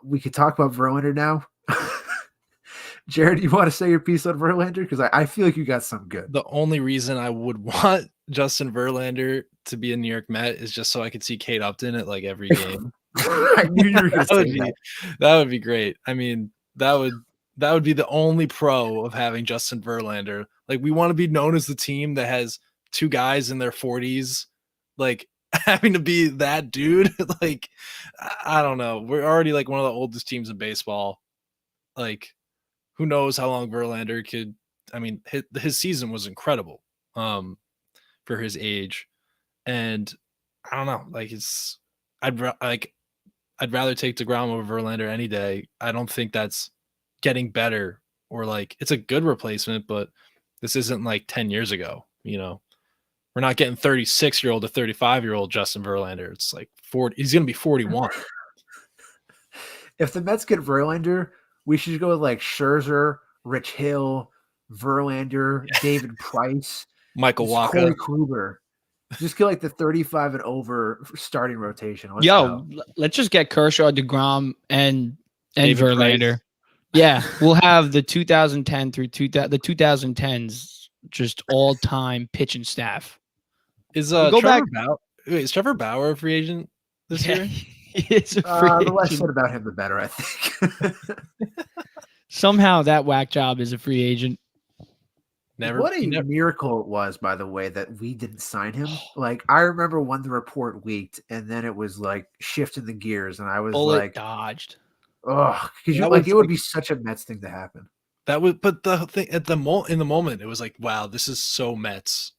We could talk about Verlander now. Jared, you want to say your piece on Verlander? Because I feel like you got some good. The only reason I would want Justin Verlander to be a New York Met is just so I could see Kate Upton at like every game. I knew you were going to say that. That would be great. I mean, that would be the only pro of having Justin Verlander. Like, we want to be known as the team that has two guys in their 40s, like having to be that dude. Like, I don't know. We're already like one of the oldest teams in baseball. Like, who knows how long Verlander could. I mean, his season was incredible for his age, and I don't know. Like, I'd rather take deGrom over Verlander any day. I don't think that's getting better, or like it's a good replacement, but this isn't like 10 years ago. You know, we're not getting 36-year-old to 35-year-old Justin Verlander. It's like 40. He's going to be 41. If the Mets get Verlander, we should go with like Scherzer, Rich Hill, Verlander, David Price, Michael Walker, Corey Kluber. Just get like the 35 and over starting rotation. Let's just get Kershaw, deGrom, and David Verlander. Price. Yeah, we'll have the 2010 through the 2010s just all time pitching staff. Is is Trevor Bauer a free agent this year? It's a free the less agent. said about him, the better, I think. Somehow that whack job is a free agent. What a miracle it was, by the way, that we didn't sign him. Like, I remember when the report leaked, and then it was like shifting the gears, and I was like, dodged. Oh, because it would be such a Mets thing to happen. That would, but the thing in the moment, it was like, wow, this is so Mets.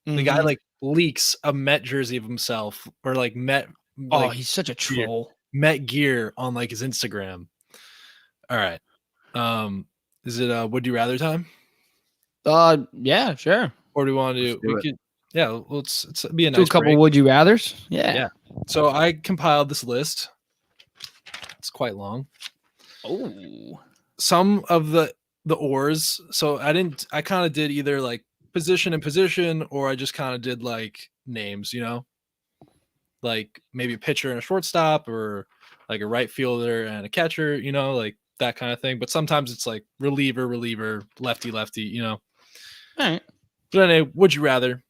Mm-hmm. The guy like leaks a Met jersey of himself, or like Met. Oh, he's such a troll. Met gear on like his Instagram. All right. Is it would you rather time? Yeah, sure. Or do we want to do? Let's be a nice do a couple break. would you rathers. Yeah. So I compiled this list. It's quite long. Oh, some of the ors. So I kind of did either like position and position, or I just kind of did like names, you know, like maybe a pitcher and a shortstop, or like a right fielder and a catcher, you know, like that kind of thing. But sometimes it's like reliever, lefty, you know. All right. But anyway, would you rather?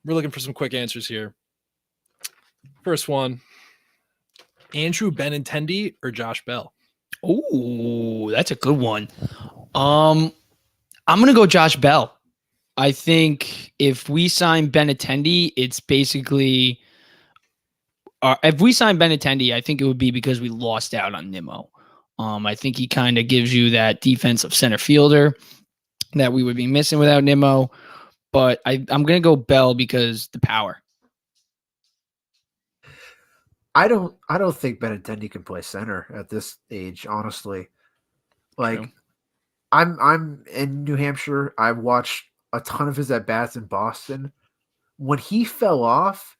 We're looking for some quick answers here. First one, Andrew Benintendi or Josh Bell? Oh, that's a good one. I'm gonna go Josh Bell. I think if we sign Benintendi, it's basically if we sign Benintendi, I think it would be because we lost out on Nimmo. I think he kind of gives you that defensive center fielder that we would be missing without Nimmo. But I'm gonna go Bell because the power. I don't think Benintendi can play center at this age, honestly. Like, true. I'm in New Hampshire. I watched a ton of his at bats in Boston. When he fell off,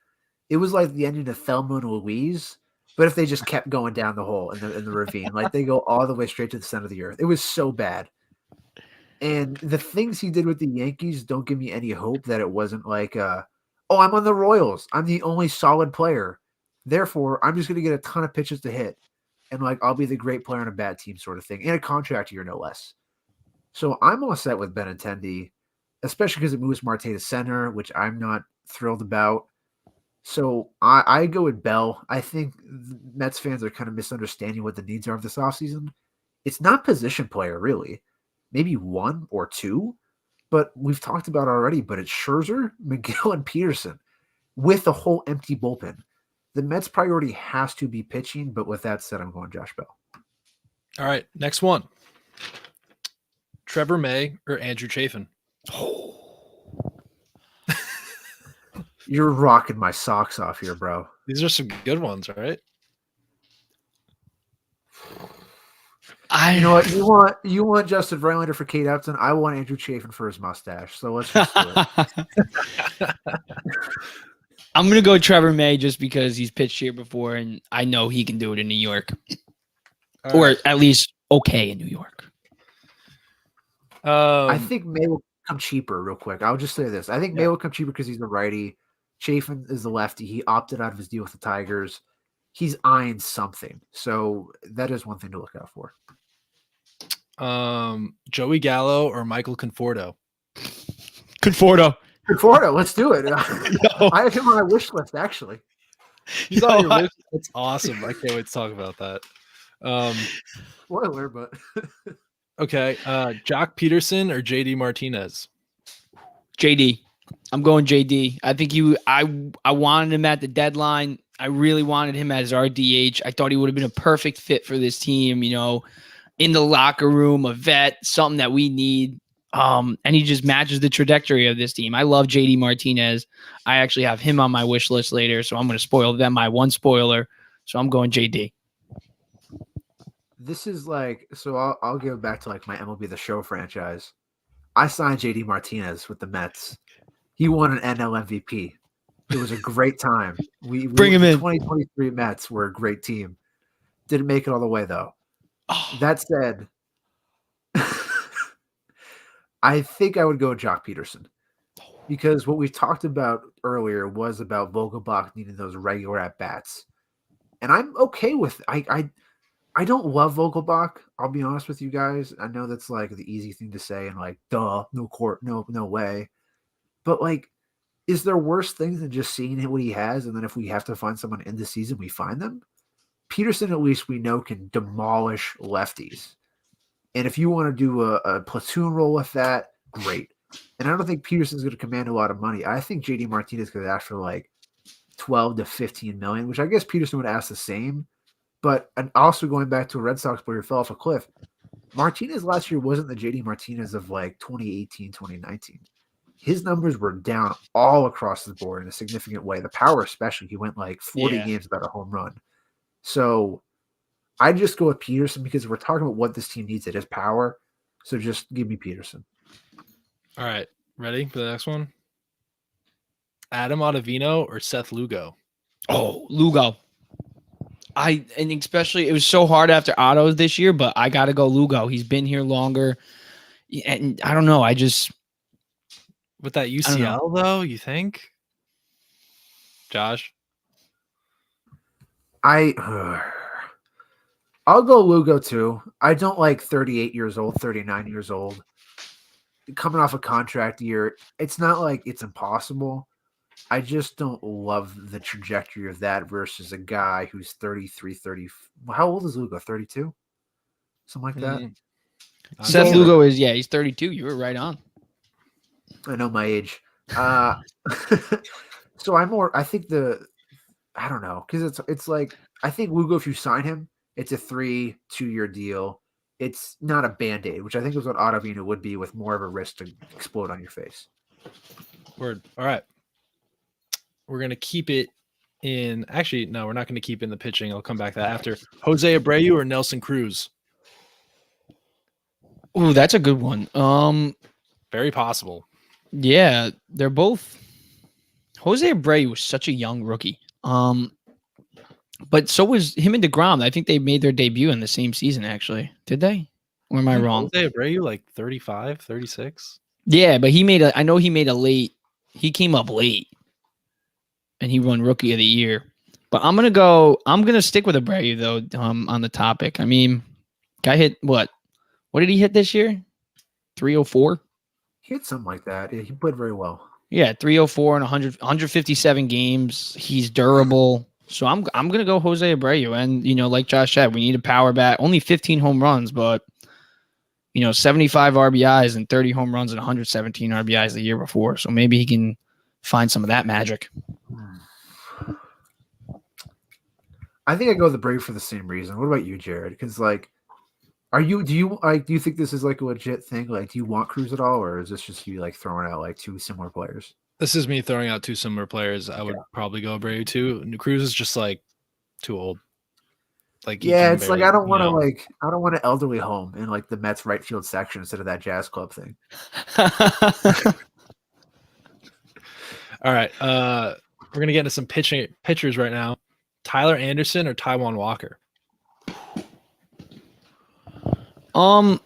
it was like the ending of Thelma and Louise, but if they just kept going down the hole in the ravine, like they go all the way straight to the center of the earth. It was so bad. And the things he did with the Yankees don't give me any hope that it wasn't like, I'm on the Royals. I'm the only solid player. Therefore, I'm just going to get a ton of pitches to hit. And like, I'll be the great player on a bad team sort of thing. And a contract year, no less. So I'm all set with Benintendi, especially because it moves Marte to center, which I'm not thrilled about. So I go with Bell. I think Mets fans are kind of misunderstanding what the needs are of this offseason. It's not position player, really. Maybe one or two, but we've talked about already, but it's Scherzer, McGill, and Peterson with a whole empty bullpen. The Mets' priority has to be pitching, but with that said, I'm going Josh Bell. All right, next one. Trevor May or Andrew Chafin? You're rocking my socks off here, bro. These are some good ones, right? You know what? You want Justin Verlander for Kate Upton. I want Andrew Chafin for his mustache. So let's just do it. I'm going to go Trevor May just because he's pitched here before, and I know he can do it in New York. Or at least okay in New York. I think May will come cheaper real quick. I'll just say this. I think May will come cheaper because he's the righty. Chafin is the lefty. He opted out of his deal with the Tigers. He's eyeing something. So that is one thing to look out for. Joey Gallo or Michael Conforto? Conforto. Let's do it. I have him on my wish list, actually. He's on your list. That's awesome. I can't wait to talk about that. Spoiler, but okay. Jock Peterson or JD Martinez? JD. I'm going JD. I think I wanted him at the deadline. I really wanted him as our DH. I thought he would have been a perfect fit for this team, in the locker room, a vet, something that we need. And he just matches the trajectory of this team. I love JD Martinez. I actually have him on my wish list later, so I'm going to spoil them. My one spoiler. So I'm going JD. This is I'll give it back to my MLB The Show franchise. I signed JD Martinez with the Mets. He won an NL MVP. It was a great time. Bring him in. 2023 Mets were a great team. Didn't make it all the way though. Oh. That said, I think I would go Jock Peterson because what we talked about earlier was about Vogelbach needing those regular at bats, and I'm okay with. I don't love Vogelbach. I'll be honest with you guys. I know that's the easy thing to say and duh, no way. But is there worse things than just seeing what he has, and then if we have to find someone in the season, we find them? Peterson, at least we know, can demolish lefties. And if you want to do a platoon role with that, great. And I don't think Peterson's going to command a lot of money. I think JD Martinez could ask for 12 to 15 million, which I guess Peterson would ask the same. But and also going back to a Red Sox player who fell off a cliff, Martinez last year wasn't the JD Martinez of 2018, 2019. His numbers were down all across the board in a significant way. The power especially. He went 40 games without a home run. So I just go with Peterson because we're talking about what this team needs. It is power. So just give me Peterson. All right. Ready for the next one? Adam Ottavino or Seth Lugo? Oh, Lugo. And especially it was so hard after Otto's this year, but I got to go Lugo. He's been here longer. And I don't know. With that UCL though, you think? Josh? I'll go Lugo too. I don't like 38 years old, 39 years old. Coming off a contract year, it's not like it's impossible. I just don't love the trajectory of that versus a guy who's 33, 30. How old is Lugo? 32? Something like that? Seth Lugo is, he's 32. You were right on. I know my age. So I don't know, because it's I think Lugo, if you sign him, it's a 2-year deal. It's not a Band-Aid, which I think is what Ottavino would be with more of a risk to explode on your face. Word. All right. We're going to keep it in. Actually, no, we're not going to keep in the pitching. I'll come back to that after. Jose Abreu or Nelson Cruz? Oh, that's a good one. Very possible. Yeah, they're both. Jose Abreu was such a young rookie. But so was him and deGrom. I think they made their debut in the same season, actually. Did they? Or am I wrong? Jose Abreu, 35, 36? Yeah, but I know he made a late. He came up late. And he won Rookie of the Year. But I'm going to stick with Abreu, though, on the topic. I mean, guy hit what? What did he hit this year? 304? He hit something like that. Yeah, he played very well. Yeah, 304 in 157 games. He's durable. So I'm going to go Jose Abreu. And, like Josh said, we need a power bat. Only 15 home runs, but, 75 RBIs and 30 home runs and 117 RBIs the year before. So maybe he can find some of that magic. I think I go with the Braves for the same reason. What about you, Jared? Because like, do you think this is like a legit thing? Like, do you want Cruz at all, or is this just you like throwing out like two similar players? This is me throwing out two similar players. I would probably go Abreu too. Cruz is just like too old. Like Yeah, it's like I don't want to to elderly home in like the Mets right field section instead of that Jazz Club thing. All right, we're gonna get into some pitchers right now. Tyler Anderson or Taijuan Walker? I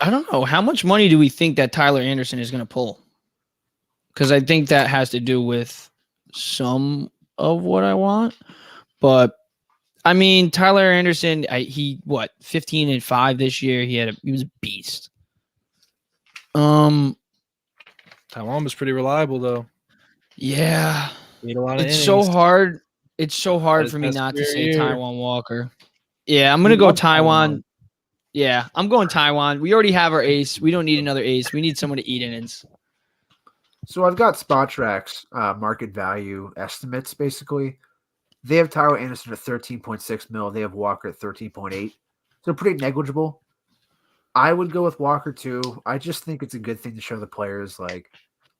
don't know. How much money do we think that Tyler Anderson is going to pull? Because I think that has to do with some of what I want. But I mean, Tyler Anderson, he 15-5 this year. He was a beast. Taijuan was pretty reliable though. Yeah, Need a lot of it's innings. so hard. It's so hard His for me best not to career say year. Taijuan Walker. Yeah, I'm gonna go Taijuan. Yeah, I'm going Taijuan. We already have our ace. We don't need another ace. We need someone to eat innings. So I've got SpotTrack's market value estimates. Basically, they have Tyler Anderson at 13.6 mil. They have Walker at 13.8. So pretty negligible. I would go with Walker too. I just think it's a good thing to show the players like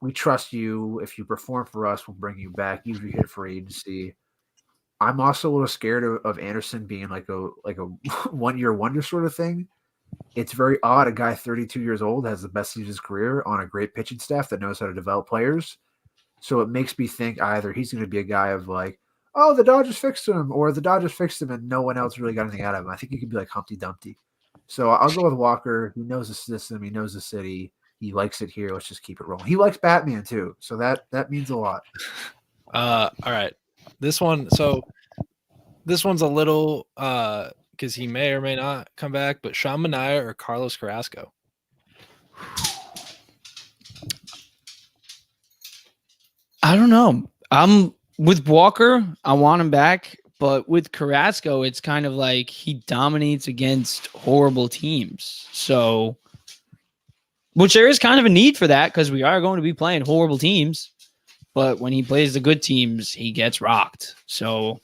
we trust you. If you perform for us, we'll bring you back. You hit free agency. I'm also a little scared of Anderson being like a 1-year wonder sort of thing. It's very odd. A guy 32 years old has the best season of his career on a great pitching staff that knows how to develop players. So it makes me think either he's going to be a guy of like, oh, the Dodgers fixed him, or the Dodgers fixed him and no one else really got anything out of him. I think he could be like Humpty Dumpty. So I'll go with Walker. He knows the system. He knows the city. He likes it here. Let's just keep it rolling. He likes Batman too. So that means a lot. All right. This one's a little because he may or may not come back, but Sean Manaea or Carlos Carrasco? I don't know. I'm with Walker. I want him back, but with Carrasco, it's kind of like he dominates against horrible teams. So, which there is kind of a need for that because we are going to be playing horrible teams. But when he plays the good teams, he gets rocked. So,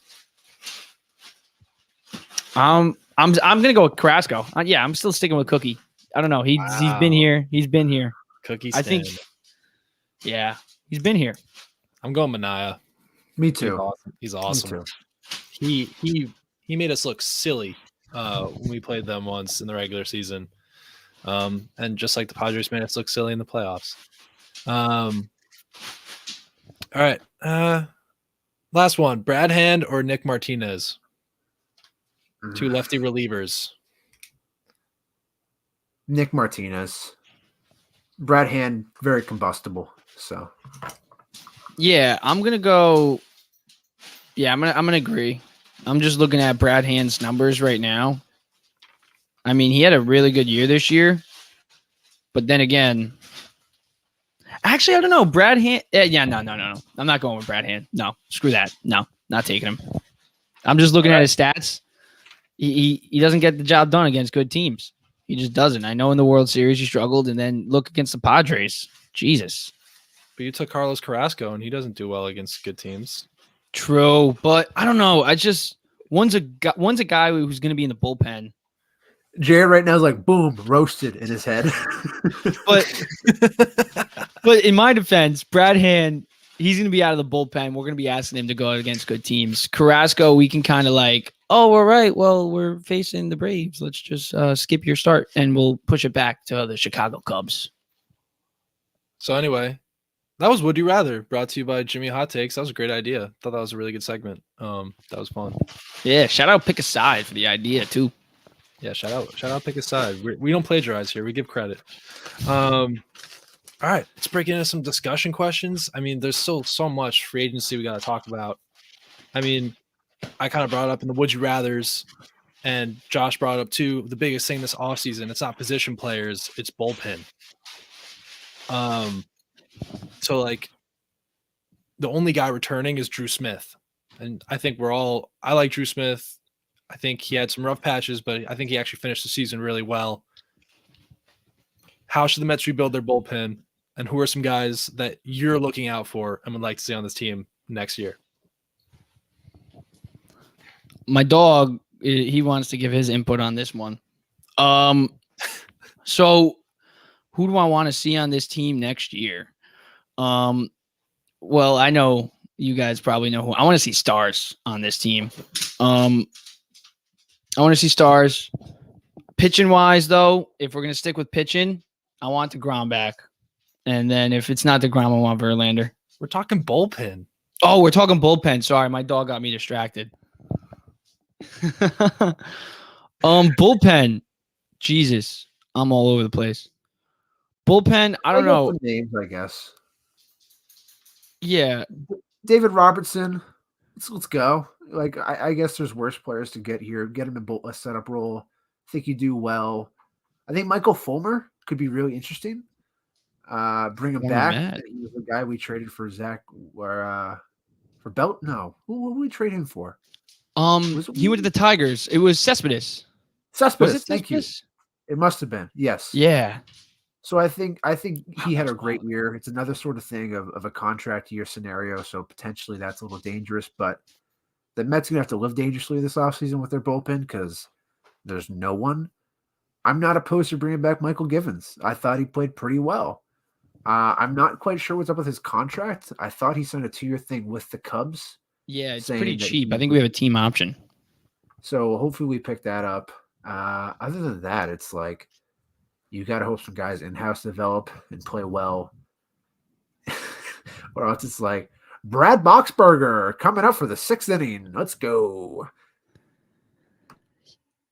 I'm gonna go with Carrasco. Yeah, I'm still sticking with Cookie. I don't know. He's been here. He's been here. Cookie I stand. think. Yeah, he's been here. I'm going Manaea. Me too. He's awesome. He made us look silly when we played them once in the regular season. And just like the Padres made us look silly in the playoffs. All right. Last one. Brad Hand or Nick Martinez? Two lefty relievers. Nick Martinez. Brad Hand, very combustible. So Yeah, I'm gonna go. Yeah, I'm gonna agree. I'm just looking at Brad Hand's numbers right now. I mean, he had a really good year this year, but then again, actually, I don't know. Brad Hand. Yeah, no. I'm not going with Brad Hand. No, screw that. No, not taking him. I'm just looking at his stats. He doesn't get the job done against good teams. He just doesn't. I know in the World Series he struggled, and then look against the Padres. Jesus. But you took Carlos Carrasco, and he doesn't do well against good teams. True, but I don't know. One's a guy who's going to be in the bullpen. Jared right now is like, boom, roasted in his head. But in my defense, Brad Hand, he's going to be out of the bullpen. We're going to be asking him to go against good teams. Carrasco, we can kind of like, oh, all right, well, we're facing the Braves. Let's just skip your start, and we'll push it back to the Chicago Cubs. So anyway, that was Would You Rather, brought to you by Jimmy Hot Takes. That was a great idea. Thought that was a really good segment. That was fun. Yeah, shout out Pick a Side for the idea, too. Yeah, shout out Pick a Side. We don't plagiarize here. We give credit. All right, let's break into some discussion questions. I mean, there's still so much free agency we got to talk about. I mean, I kind of brought it up in the Would You Rathers, and Josh brought it up too. The biggest thing this offseason, it's not position players, it's bullpen. So like the only guy returning is Drew Smith. And I think I like Drew Smith. I think he had some rough patches, but I think he actually finished the season really well. How should the Mets rebuild their bullpen? And who are some guys that you're looking out for and would like to see on this team next year? my dog, he wants to give his input on this one. So who do I want to see on this team next year? Well, I know you guys probably know who. I want to see stars on this team. I want to see stars. Pitching wise, though, if we're gonna stick with pitching, I want deGrom back. And then if it's not deGrom, I want Verlander. We're talking bullpen. Oh, we're talking bullpen. Sorry, my dog got me distracted. Bullpen. Jesus, I'm all over the place. Bullpen, I don't got know. some names, I guess. Yeah, David Robertson. Let's go. Like I guess there's worse players to get here. Get him in a setup role. I think you do well. I think Michael Fulmer could be really interesting. Bring him Fulmer back. Matt. He was the guy we traded for Zach or for Belt. No, who did we trade him for? he went to the Tigers. It was Cespedes. Cespedes. Was it Thank you. Cespedes? It must have been. Yes. Yeah. So I think he had a great year. It's another sort of thing of a contract year scenario. So potentially that's a little dangerous, but the Mets are gonna have to live dangerously this offseason with their bullpen because there's no one. I'm not opposed to bringing back Michael Givens. I thought he played pretty well. I'm not quite sure what's up with his contract. I thought he signed a 2-year thing with the Cubs. Yeah, it's saying pretty that cheap. he I think we have a team option. So hopefully we pick that up. Other than that, it's like you got to hope some guys in-house develop and play well. Or else it's like Brad Boxberger coming up for the 6th inning. Let's go.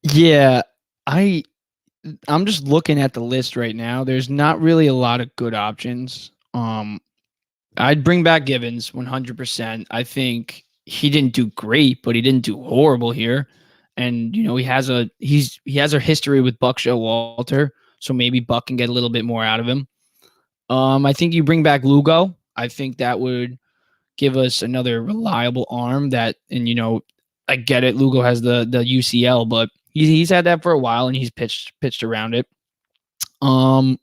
Yeah, I'm just looking at the list right now. There's not really a lot of good options. I'd bring back Givens 100%. I think he didn't do great, but he didn't do horrible here. And he has a history with Buck Showalter, so maybe Buck can get a little bit more out of him. I think you bring back Lugo. I think that would give us another reliable arm and I get it. Lugo has the UCL, but he's had that for a while and he's pitched around it. And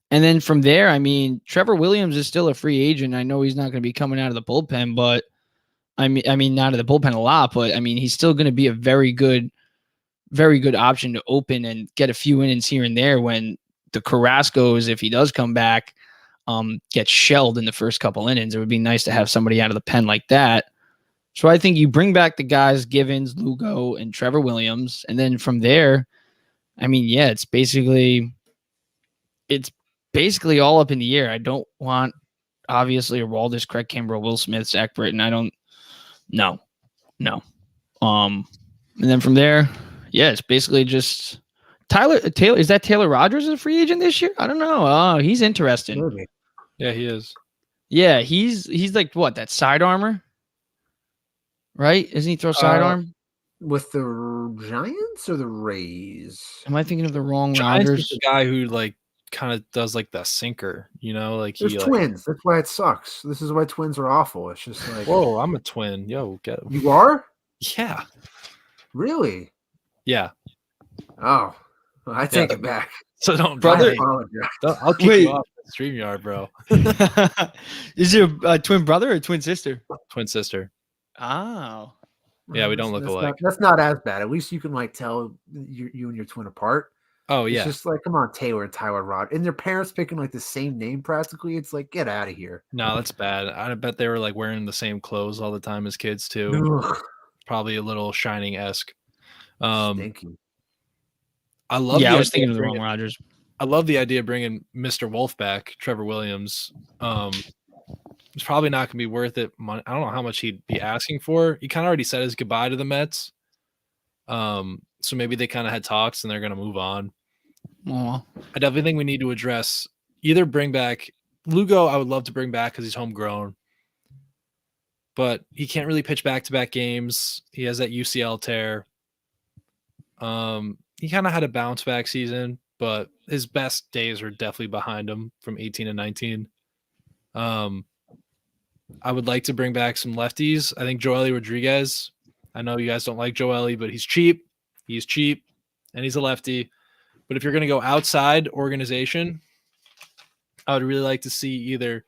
then from there, I mean, Trevor Williams is still a free agent. I know he's not going to be coming out of the bullpen, but I mean, not out of the bullpen a lot, but I mean, he's still going to be a very good option to open and get a few innings here and there when the Carrascos, if he does come back, get shelled in the first couple innings. It would be nice to have somebody out of the pen like that. So I think you bring back the guys, Givens, Lugo, and Trevor Williams. And then from there, I mean, yeah, it's basically all up in the air. I don't want, obviously, Aroldis, Craig Kimbrell, Will Smith, Zach Britton. I don't, no. And then from there, yeah, it's basically just Taylor. Is that Taylor Rogers a free agent this year? I don't know. Oh, he's interesting. Maybe. Yeah, he is. Yeah, he's like what, that side armor? Right? Isn't he throw sidearm? With the Giants or the Rays? Am I thinking of the wrong Giants Rogers? is the guy who kind of does the sinker, like There's twins. That's why it sucks. This is why twins are awful. It's just like, whoa, I'm a twin. Yo, get you are? Yeah. Really? Yeah. Oh, well, I take it back. So don't Brother- I apologize. I'll keep Wait. you off the StreamYard, bro. Is it a twin brother or twin sister? Twin sister. Oh. Yeah, we don't look That's alike. That's not as bad. At least you can tell you and your twin apart. Oh It's yeah. just like, come on, Taylor and Tyler Rod. And their parents picking the same name practically. It's like, get out of here. No, that's bad. I bet they were wearing the same clothes all the time as kids too. Ugh, Probably a little Shining-esque. stinky. I love. Yeah, the I was idea thinking of of the wrong bringing- Rogers. I love the idea of bringing Mr. Wolf back, Trevor Williams. It's probably not going to be worth it. I don't know how much he'd be asking for. He kind of already said his goodbye to the Mets. So maybe they kind of had talks and they're going to move on. Aw. I definitely think we need to address either bring back Lugo. I would love to bring back because he's homegrown, but he can't really pitch back-to-back games. He has that UCL tear. He kind of had a bounce back season, but his best days are definitely behind him from 18 and 19. I would like to bring back some lefties. I think Joely Rodriguez. I know you guys don't like Joely, but he's cheap. He's cheap, and he's a lefty. But if you're going to go outside organization, I would really like to see either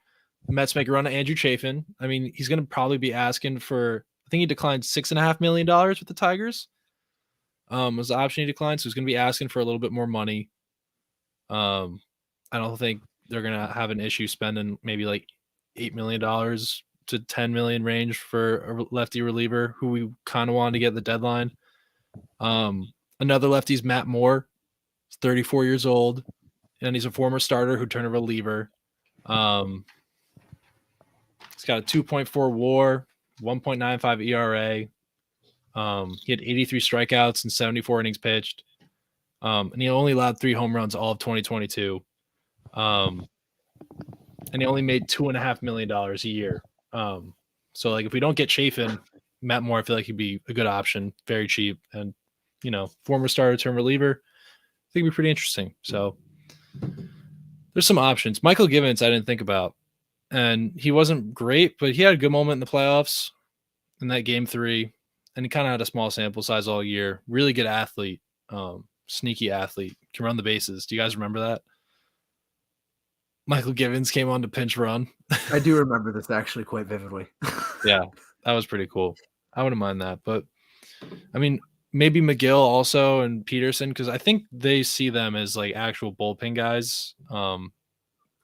the Mets make a run at Andrew Chafin. I mean, he's going to probably be asking for, I think he declined $6.5 million with the Tigers. Was the option he declined, so he's going to be asking for a little bit more money. I don't think they're going to have an issue spending maybe like $8 million to $10 million range for a lefty reliever who we kind of wanted to get at the deadline. Another lefty is Matt Moore. He's 34 years old, and he's a former starter who turned a reliever. He's got a 2.4 WAR, 1.95 ERA. He had 83 strikeouts and 74 innings pitched. And he only allowed 3 home runs all of 2022. And he only made $2.5 million a year. So like if we don't get Chafin, Matt Moore, I feel like he'd be a good option, very cheap, and former starter turned reliever. I think it'd be pretty interesting. So there's some options. Michael Givens, I didn't think about, and he wasn't great, but he had a good moment in the playoffs in that game 3, and he kind of had a small sample size all year. Really good athlete, sneaky athlete, can run the bases. Do you guys remember that? Michael Givens came on to pinch run. I do remember this actually quite vividly. Yeah, that was pretty cool. I wouldn't mind that. But, I mean, maybe McGill also and Peterson, because I think they see them as like actual bullpen guys.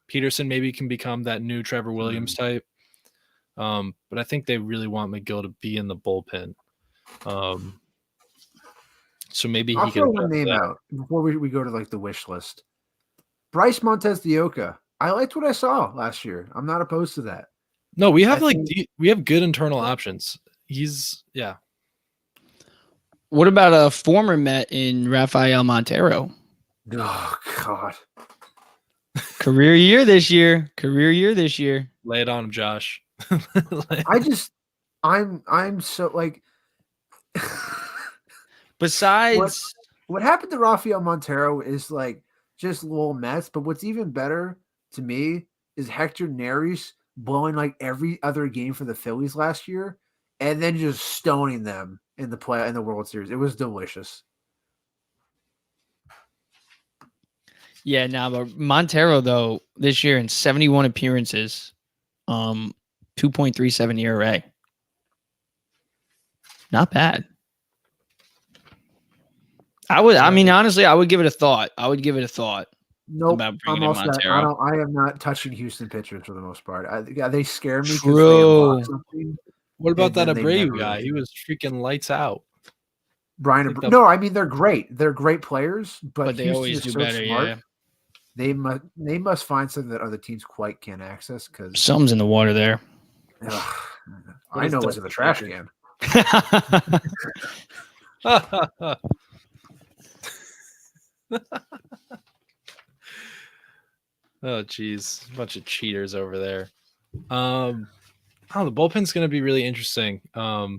Peterson maybe can become that new Trevor Williams type. But I think they really want McGill to be in the bullpen. So maybe I'll he throw can one name out before we go to like the wish list. Bryce Montez de Oca. I liked what I saw last year. I'm not opposed to that. No, we have I good internal options. Yeah. What about a former Met in Rafael Montero? Oh God. Career year this year. Lay it on him, Josh. I'm so like. Besides, what happened to Rafael Montero is like just little Mets, but what's even better to me is Hector Neris blowing like every other game for the Phillies last year, and then just stoning them in the World Series. It was delicious. yeah, now but Montero though this year in 71 appearances, 2.37 ERA. Not bad. I mean, honestly, I would give it a thought. Nope. About bringing in Montero. I am not touching Houston pitchers for the most part. They scare me. True. What about that then they Abreu never guy? really He was freaking lights out. Brian Abreu. No, I mean they're great. They're great players, but they Houston always is do so better. smart. Yeah, They must find something that other teams quite can't access because something's in the water there. I know what's in the trash can. Oh, geez. A bunch of cheaters over there. The bullpen's going to be really interesting. I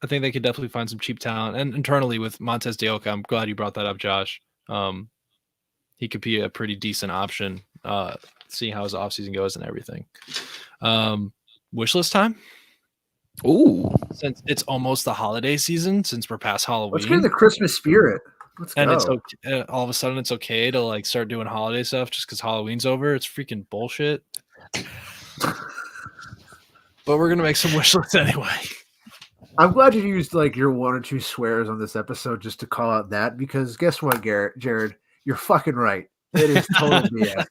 think they could definitely find some cheap talent. And internally with Montez de Oca, I'm glad you brought that up, Josh. He could be a pretty decent option, seeing how his offseason goes and everything. Wish list time? Ooh. Since it's almost the holiday season, since we're past Halloween. Let's get the Christmas spirit. Let's go. It's okay, all of a sudden it's okay to like start doing holiday stuff just because Halloween's over. It's freaking bullshit. But we're gonna make some wish lists anyway. I'm glad you used like your 1 or 2 swears on this episode just to call out that because guess what, Jared? You're fucking right. It is total BS.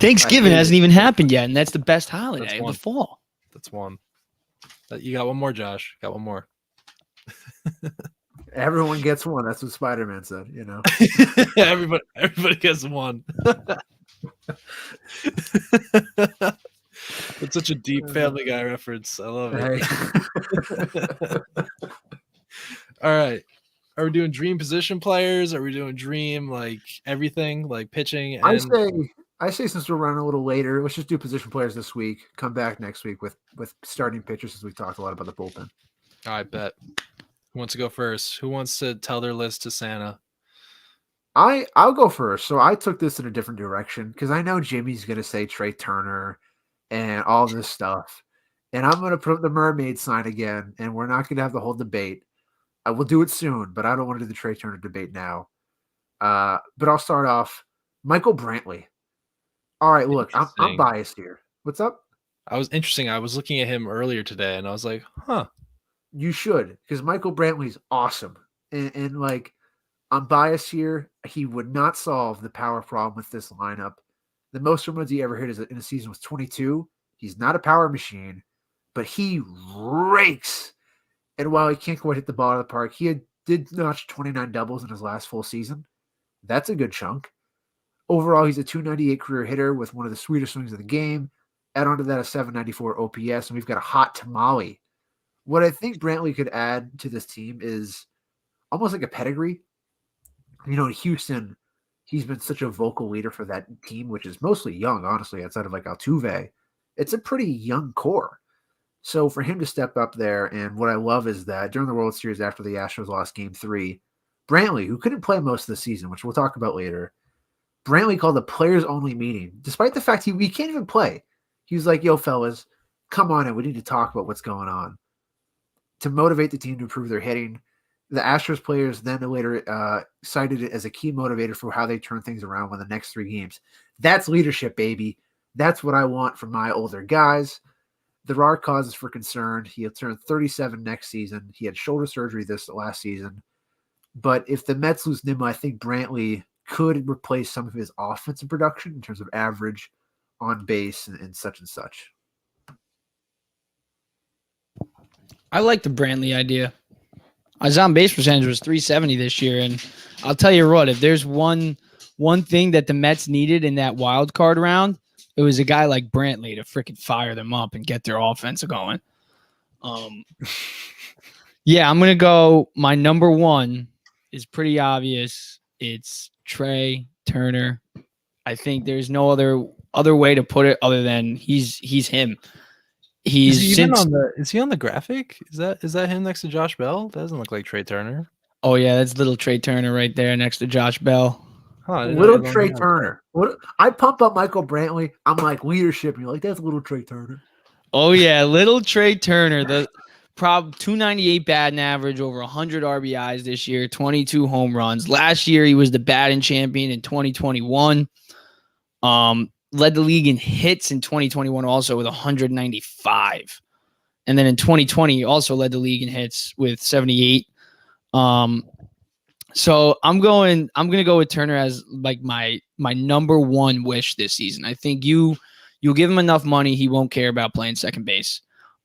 Thanksgiving hasn't even happened yet, and that's the best holiday of the fall. That's one. You got one more, Josh. Got one more. Everyone gets one. That's what Spider-Man said, everybody gets one. It's such a deep Family Guy reference. I love it. Hey. All right. Are we doing dream position players? Are we doing dream like everything, like pitching? And... I say since we're running a little later, let's just do position players this week. Come back next week with starting pitchers since we talked a lot about the bullpen. All right, bet. Who wants to go first? Who wants to tell their list to Santa? I'll go first. So I took this in a different direction because I know Jimmy's going to say Trey Turner and all this stuff. And I'm going to put up the mermaid sign again, and we're not going to have the whole debate. I will do it soon, but I don't want to do the Trey Turner debate now. But I'll start off. Michael Brantley. All right, look, I'm biased here. What's up? I was interesting. I was looking at him earlier today, and I was like, huh. You should, because Michael Brantley's awesome. And like, I'm biased here. He would not solve the power problem with this lineup. The most home runs he ever hit in a season was 22. He's not a power machine, but he rakes. And while he can't quite hit the ball out of the park, did notch 29 doubles in his last full season. That's a good chunk. Overall, he's a 298 career hitter with one of the sweetest swings of the game. Add on to that a 794 OPS, and we've got a hot tamale. What I think Brantley could add to this team is almost like a pedigree. You know, in Houston, he's been such a vocal leader for that team, which is mostly young, honestly, outside of like Altuve. It's a pretty young core. So for him to step up there, and what I love is that during the World Series after the Astros lost Game 3, Brantley, who couldn't play most of the season, which we'll talk about later, Brantley called a players-only meeting, despite the fact he can't even play. He was like, yo, fellas, come on in. We need to talk about what's going on. To motivate the team to improve their hitting. The Astros players then later cited it as a key motivator for how they turn things around in the next 3 games. That's leadership, baby. That's what I want from my older guys. There are causes for concern. He'll turn 37 next season. He had shoulder surgery this last season. But if the Mets lose Nimmo, I think Brantley could replace some of his offensive production in terms of average, on base, and such and such. I like the Brantley idea. His on-base percentage was 370 this year, and I'll tell you what, if there's one thing that the Mets needed in that wild card round, it was a guy like Brantley to freaking fire them up and get their offense going. Yeah, I'm going to go. My number 1 is pretty obvious. It's Trey Turner. I think there's no other way to put it other than he's him. Is he on the graphic? Is that him next to Josh Bell? That doesn't look like Trey Turner. Oh yeah, that's little Trey Turner right there next to Josh Bell. Huh, little Trey Turner. I pump up Michael Brantley. I'm like leadership, and you're like, that's little Trey Turner. Oh yeah, little Trey Turner. The 298 batting average, over 100 RBIs this year, 22 home runs. Last year he was the batting champion in 2021. Led the league in hits in 2021 also with 195. And then in 2020 he also led the league in hits with 78. So I'm going to go with Turner as like my number 1 wish this season. I think you'll give him enough money, he won't care about playing second base.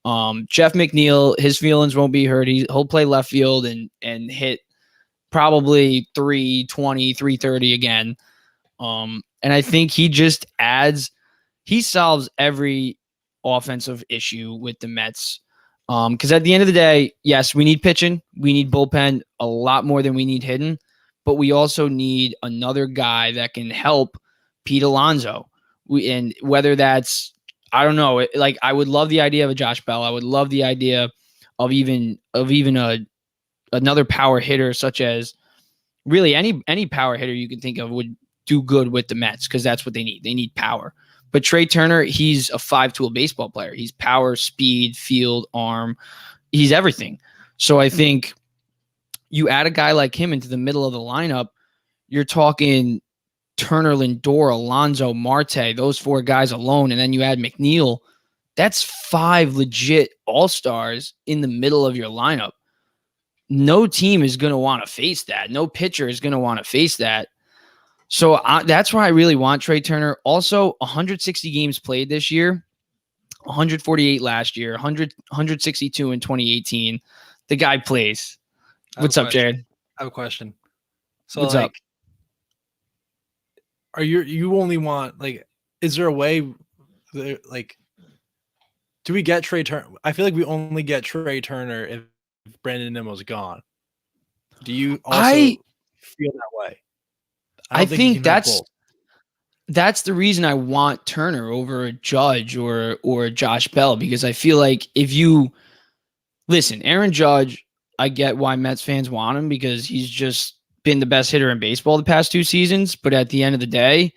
Jeff McNeil, his feelings won't be hurt. He'll play left field and hit probably 320, 330 again. And I think he just he solves every offensive issue with the Mets. Because at the end of the day, yes, we need pitching. We need bullpen a lot more than we need hitting. But we also need another guy that can help Pete Alonso. And whether that's, I don't know, like I would love the idea of a Josh Bell. I would love the idea of even another power hitter, such as really any power hitter you can think of would do good with the Mets because that's what they need. They need power. But Trey Turner, he's a 5-tool baseball player. He's power, speed, field, arm. He's everything. So I think you add a guy like him into the middle of the lineup, you're talking Turner, Lindor, Alonso, Marte, those 4 guys alone, and then you add McNeil. That's 5 legit all-stars in the middle of your lineup. No team is going to want to face that. No pitcher is going to want to face that. So that's why I really want Trey Turner. Also, 160 games played this year, 148 last year, 162 in 2018. The guy plays. What's up, Jared? I have a question. So what's up? Are you only want, like, is there a way, like, do we get Trey Turner? I feel like we only get Trey Turner if Brandon Nimmo's gone. Do you also feel that way? I think that's the reason I want Turner over a Judge or Josh Bell, because I feel like if you listen, Aaron Judge, I get why Mets fans want him because he's just been the best hitter in baseball the past 2 seasons. But at the end of the day,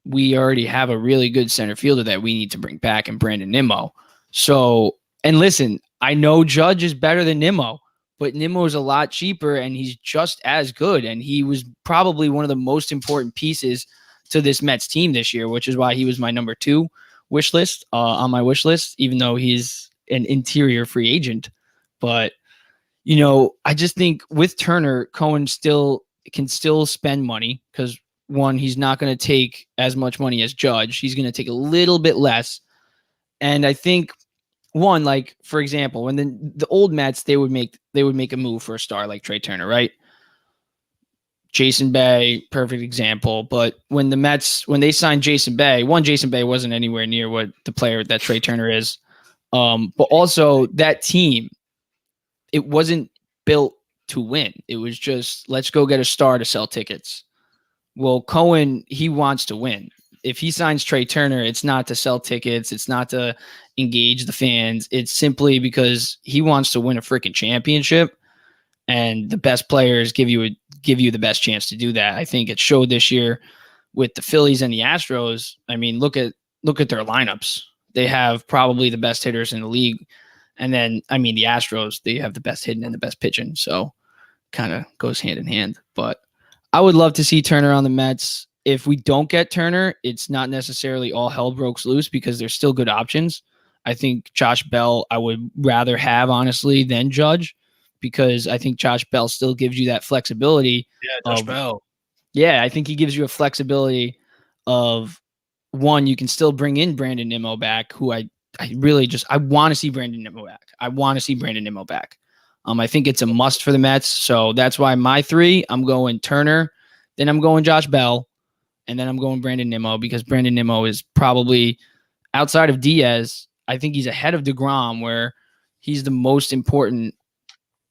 we already have a really good center fielder that we need to bring back in Brandon Nimmo. So, and listen, I know Judge is better than Nimmo, but Nimmo is a lot cheaper and he's just as good. And he was probably one of the most important pieces to this Mets team this year, which is why he was my number 2. wish list, even though he's an interior free agent. But, I just think with Turner, Cohen can still spend money because, one, he's not going to take as much money as Judge. He's going to take a little bit less. And I think, one, like, for example, when the old Mets, they would make a move for a star like Trey Turner, right? Jason Bay, perfect example. But when they signed Jason Bay, Jason Bay wasn't anywhere near what the player that Trey Turner is. But also that team, it wasn't built to win. It was just, let's go get a star to sell tickets. Well, Cohen, he wants to win. If he signs Trey Turner, it's not to sell tickets. It's not to engage the fans. It's simply because he wants to win a freaking championship. And the best players give you the best chance to do that. I think it showed this year with the Phillies and the Astros. I mean, look at their lineups. They have probably the best hitters in the league. And then, I mean, the Astros, they have the best hitting and the best pitching. So kind of goes hand in hand. But I would love to see Turner on the Mets. If we don't get Turner, it's not necessarily all hell breaks loose because there's still good options. I think Josh Bell, I would rather have, honestly, than Judge, because I think Josh Bell still gives you that flexibility. Yeah, Josh Bell. Yeah, I think he gives you a flexibility of, one, you can still bring in Brandon Nimmo back, who I want to see Brandon Nimmo back. I think it's a must for the Mets. So that's why my 3, I'm going Turner, then I'm going Josh Bell, and then I'm going Brandon Nimmo, because Brandon Nimmo is probably, outside of Diaz, I think he's ahead of deGrom, where he's the most important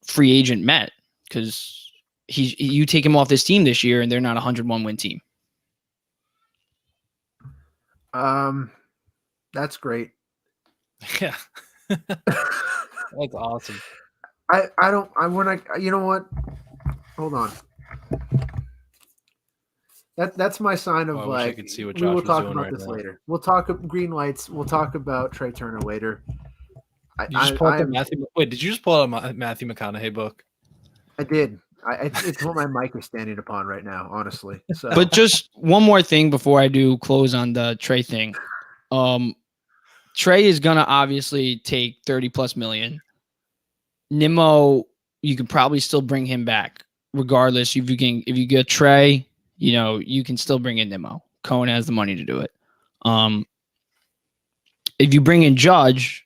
free agent Met, because you take him off this team this year and they're not a 101 win team. That's great. Yeah. That's awesome. You know what? Hold on. That's my sign of, I wish I could see what we Josh will was talk doing about right this now. later. We'll talk green lights. We'll talk about Trey Turner later. Did you just pull out Matthew McConaughey book? I did. It's what my mic is standing upon right now, honestly. So, But just one more thing before I do close on the Trey thing. Trey is gonna obviously take 30 plus million. Nimmo, you could probably still bring him back regardless. If you get Trey, you can still bring in Nimmo. Cohen has the money to do it. If you bring in Judge,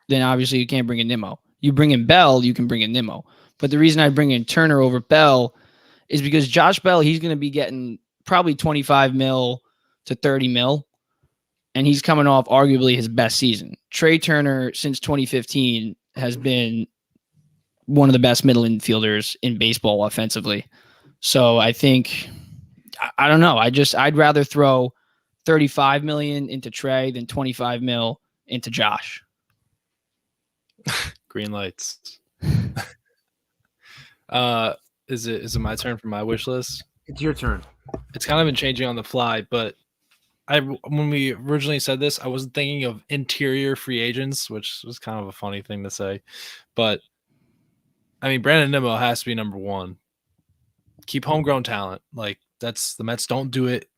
then obviously you can't bring in Nimmo. You bring in Bell, you can bring in Nimmo. But the reason I bring in Turner over Bell is because Josh Bell, he's going to be getting probably 25 mil to 30 mil, and he's coming off arguably his best season. Trey Turner, since 2015, has been one of the best middle infielders in baseball offensively. So I think, I don't know. I'd rather throw 35 million into Trey than 25 mil into Josh. Green lights. Is it my turn for my wish list? it's your turn. It's kind of been changing on the fly, but when we originally said this, I wasn't thinking of interior free agents, which was kind of a funny thing to say. But I mean, Brandon Nimmo has to be number 1. Keep homegrown talent. Like, that's the Mets don't do it.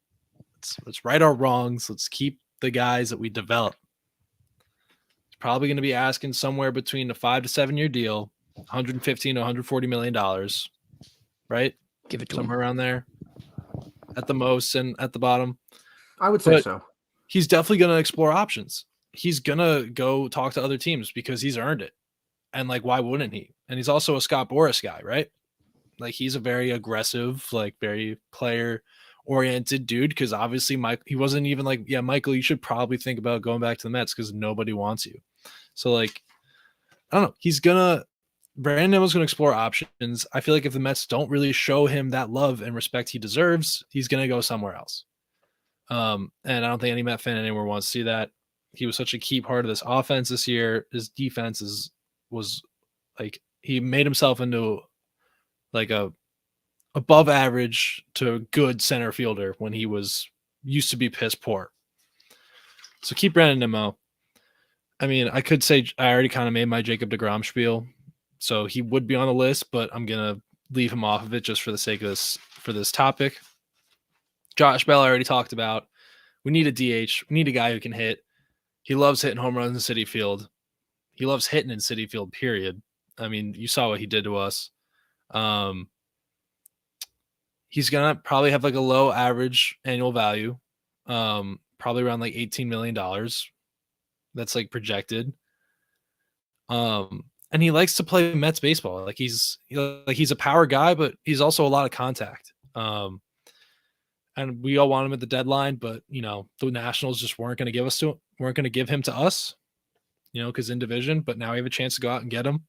Let's right our wrongs. Let's keep the guys that we develop. It's probably going to be asking somewhere between a 5 to 7 year deal, $115 to $140 million, right? Give it to Somewhere around there at the most and at the bottom. I would say But so. he's definitely going to explore options. He's going to go talk to other teams because he's earned it. And, like, why wouldn't he? And he's also a Scott Boras guy, right? Like, he's a very aggressive, like, very player-oriented dude, because obviously he wasn't even like, yeah, Michael, you should probably think about going back to the Mets because nobody wants you. So, like, I don't know. Brandon Nimmo's going to explore options. I feel like if the Mets don't really show him that love and respect he deserves, he's going to go somewhere else. And I don't think any Met fan anywhere wants to see that. He was such a key part of this offense this year. His defense was like, he made himself into like a above average to good center fielder when he used to be piss poor. So keep Brandon Nimmo. I mean, I could say I already kind of made my Jacob deGrom spiel, so he would be on the list, but I'm gonna leave him off of it just for the sake of this topic. Josh Bell I already talked about. We need a DH. We need a guy who can hit. He loves hitting home runs in Citi Field. He loves hitting in Citi Field, period. I mean, you saw what he did to us. He's going to probably have like a low average annual value, probably around like $18 million. That's like projected. And he likes to play Mets baseball. Like he's a power guy, but he's also a lot of contact. And we all want him at the deadline, but the Nationals just weren't going to give him to us, because in division. But now we have a chance to go out and get him,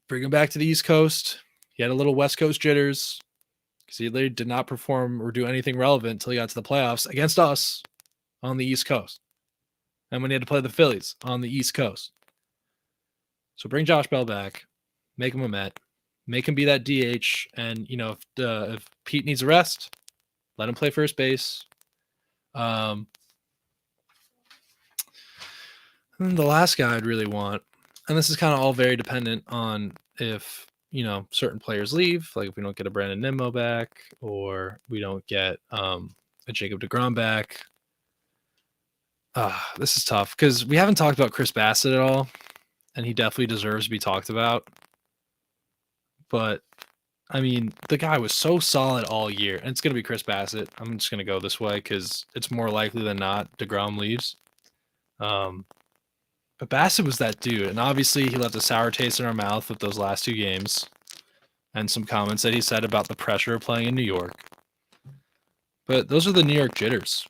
bring him back to the East Coast. He had a little West Coast jitters because he literally did not perform or do anything relevant until he got to the playoffs against us on the East Coast, and when he had to play the Phillies on the East Coast. So bring Josh Bell back, make him a Met, make him be that DH, and if Pete needs a rest, let him play first base. And the last guy I'd really want, and this is kind of all very dependent on if certain players leave, like if we don't get a Brandon Nimmo back, or we don't get a Jacob deGrom back. This is tough because we haven't talked about Chris Bassett at all. And he definitely deserves to be talked about. But, I mean, the guy was so solid all year. And it's going to be Chris Bassett. I'm just going to go this way because it's more likely than not deGrom leaves. But Bassett was that dude. And obviously he left a sour taste in our mouth with those last 2 games. And some comments that he said about the pressure of playing in New York. But those are the New York jitters.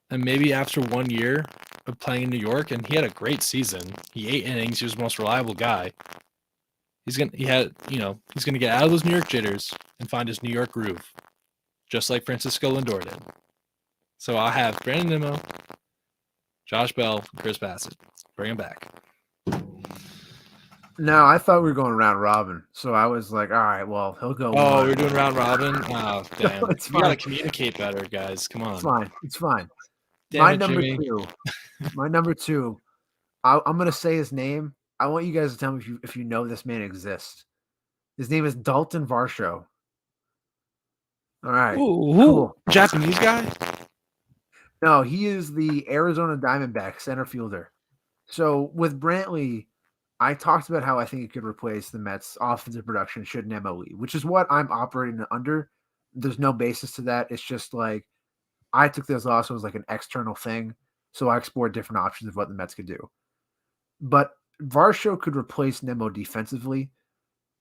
And maybe after 1 year of playing in New York, and he had a great season. He 8 innings. He was the most reliable guy. He's gonna get out of those New York jitters and find his New York groove, just like Francisco Lindor did. So I'll have Brandon Nimmo, Josh Bell, Chris Bassett. Bring him back. No, I thought we were going round robin, so I was like, all right, well, he'll go. Oh, we're doing round robin. Oh, damn! No, it's we gotta fine. communicate better, guys. Come on. It's fine. Damn My it, number Jimmy. 2. My number 2. I'm gonna say his name. I want you guys to tell me if you know this man exists. His name is Dalton Varsho. All right. Ooh, Cool. Japanese guy? No, he is the Arizona Diamondbacks center fielder. So with Brantley, I talked about how I think it could replace the Mets' offensive production should Nemo leave, which is what I'm operating under. There's no basis to that. It's just like I took this also as like an external thing, so I explored different options of what the Mets could do. But Varsho could replace Nemo defensively.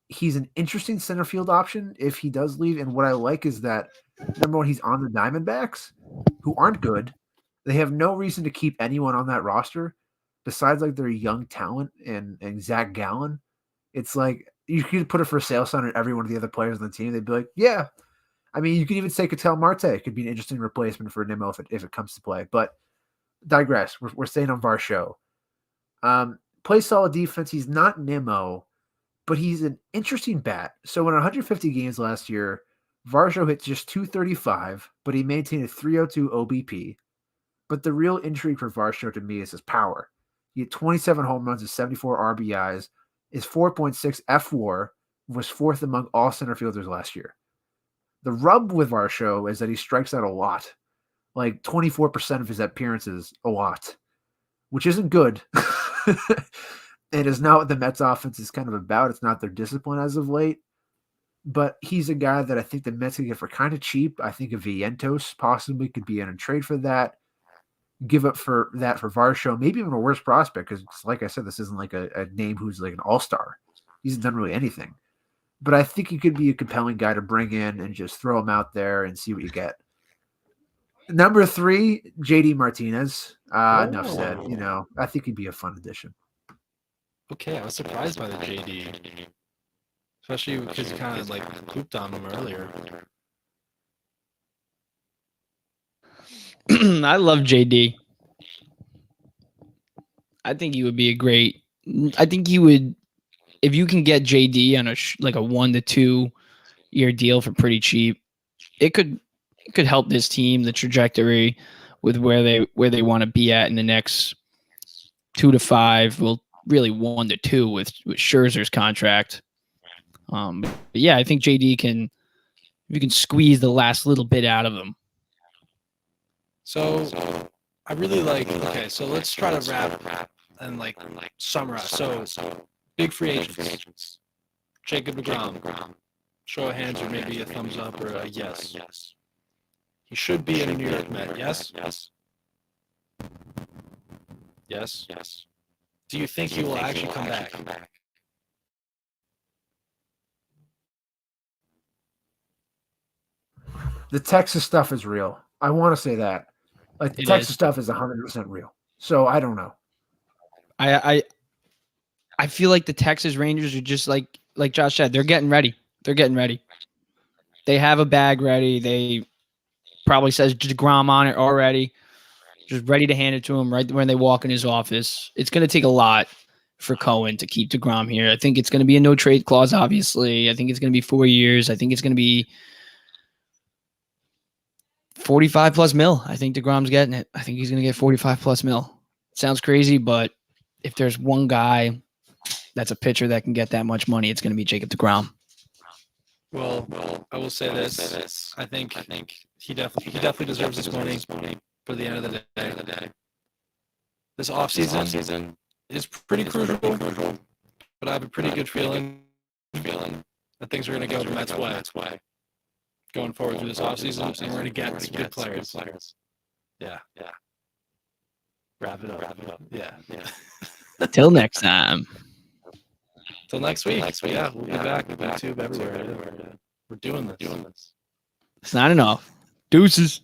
He's an interesting center field option if he does leave. And what I like is that, number one, he's on the Diamondbacks, who aren't good. They have no reason to keep anyone on that roster besides like their young talent and Zach Gallen. It's like you could put a for sale sign on every one of the other players on the team. They'd be like, yeah. I mean, you could even say Ketel Marte could be an interesting replacement for Nimmo if it comes to play. But digress. We're staying on Varsho. Plays solid defense. He's not Nimmo, but he's an interesting bat. So in 150 games last year, Varsho hit just 235, but he maintained a 302 OBP. But the real intrigue for Varsho to me is his power. He had 27 home runs and 74 RBIs. His 4.6 F-WAR was 4th among all center fielders last year. The rub with Varsho is that he strikes out a lot, like 24% of his appearances, a lot, which isn't good. It is not what the Mets offense is kind of about. It's not their discipline as of late. But he's a guy that I think the Mets could get for kind of cheap. I think a Vientos possibly could be in a trade for that. Give up for that for Varsho, maybe even a worse prospect, because like I said, this isn't like a name who's like an all-star. He hasn't done really anything. But I think he could be a compelling guy to bring in and just throw him out there and see what you get. Number 3, JD Martinez. Enough said. I think he'd be a fun addition. Okay, I was surprised by the JD. Especially because you kind of like pooped on him earlier. I love JD. I think he would be I think he would, if you can get JD on a 1 to 2 year deal for pretty cheap, it could help this team, the trajectory with where they want to be at in the next 2 to 5. Well, really 1 to 2 with Scherzer's contract. But yeah, I think JD if you can squeeze the last little bit out of him. So I really like. Okay, so let's try to wrap and like summarize. So big free agents. Jacob deGrom. Show of hands or maybe a thumbs up or a yes. He should be in a New York Met. Yes. Yes. Do you think he will actually come back? The Texas stuff is real. I want to say that. Like the Texas stuff is 100% real. So I don't know. I feel like the Texas Rangers are just like Josh said, they're getting ready. They have a bag ready. They probably says deGrom on it already. Just ready to hand it to him right when they walk in his office. It's going to take a lot for Cohen to keep deGrom here. I think it's going to be a no trade clause, obviously. I think it's going to be 4 years. I think it's going to be 45 plus mil. I think deGrom's getting it. I think he's going to get 45 plus mil. Sounds crazy, but if there's one guy that's a pitcher that can get that much money, it's going to be Jacob deGrom. Well, I will say this. I think he definitely deserves this money for the end of the day. This offseason is pretty crucial, but I have a pretty good feeling that things are going to go the Mets' way going forward through this offseason, and we're going to get some good players. Yeah. Wrap it up. Yeah. Till next time. Till next week. Yeah, we'll be back with YouTube everywhere. We're doing this. Signing off. Deuces.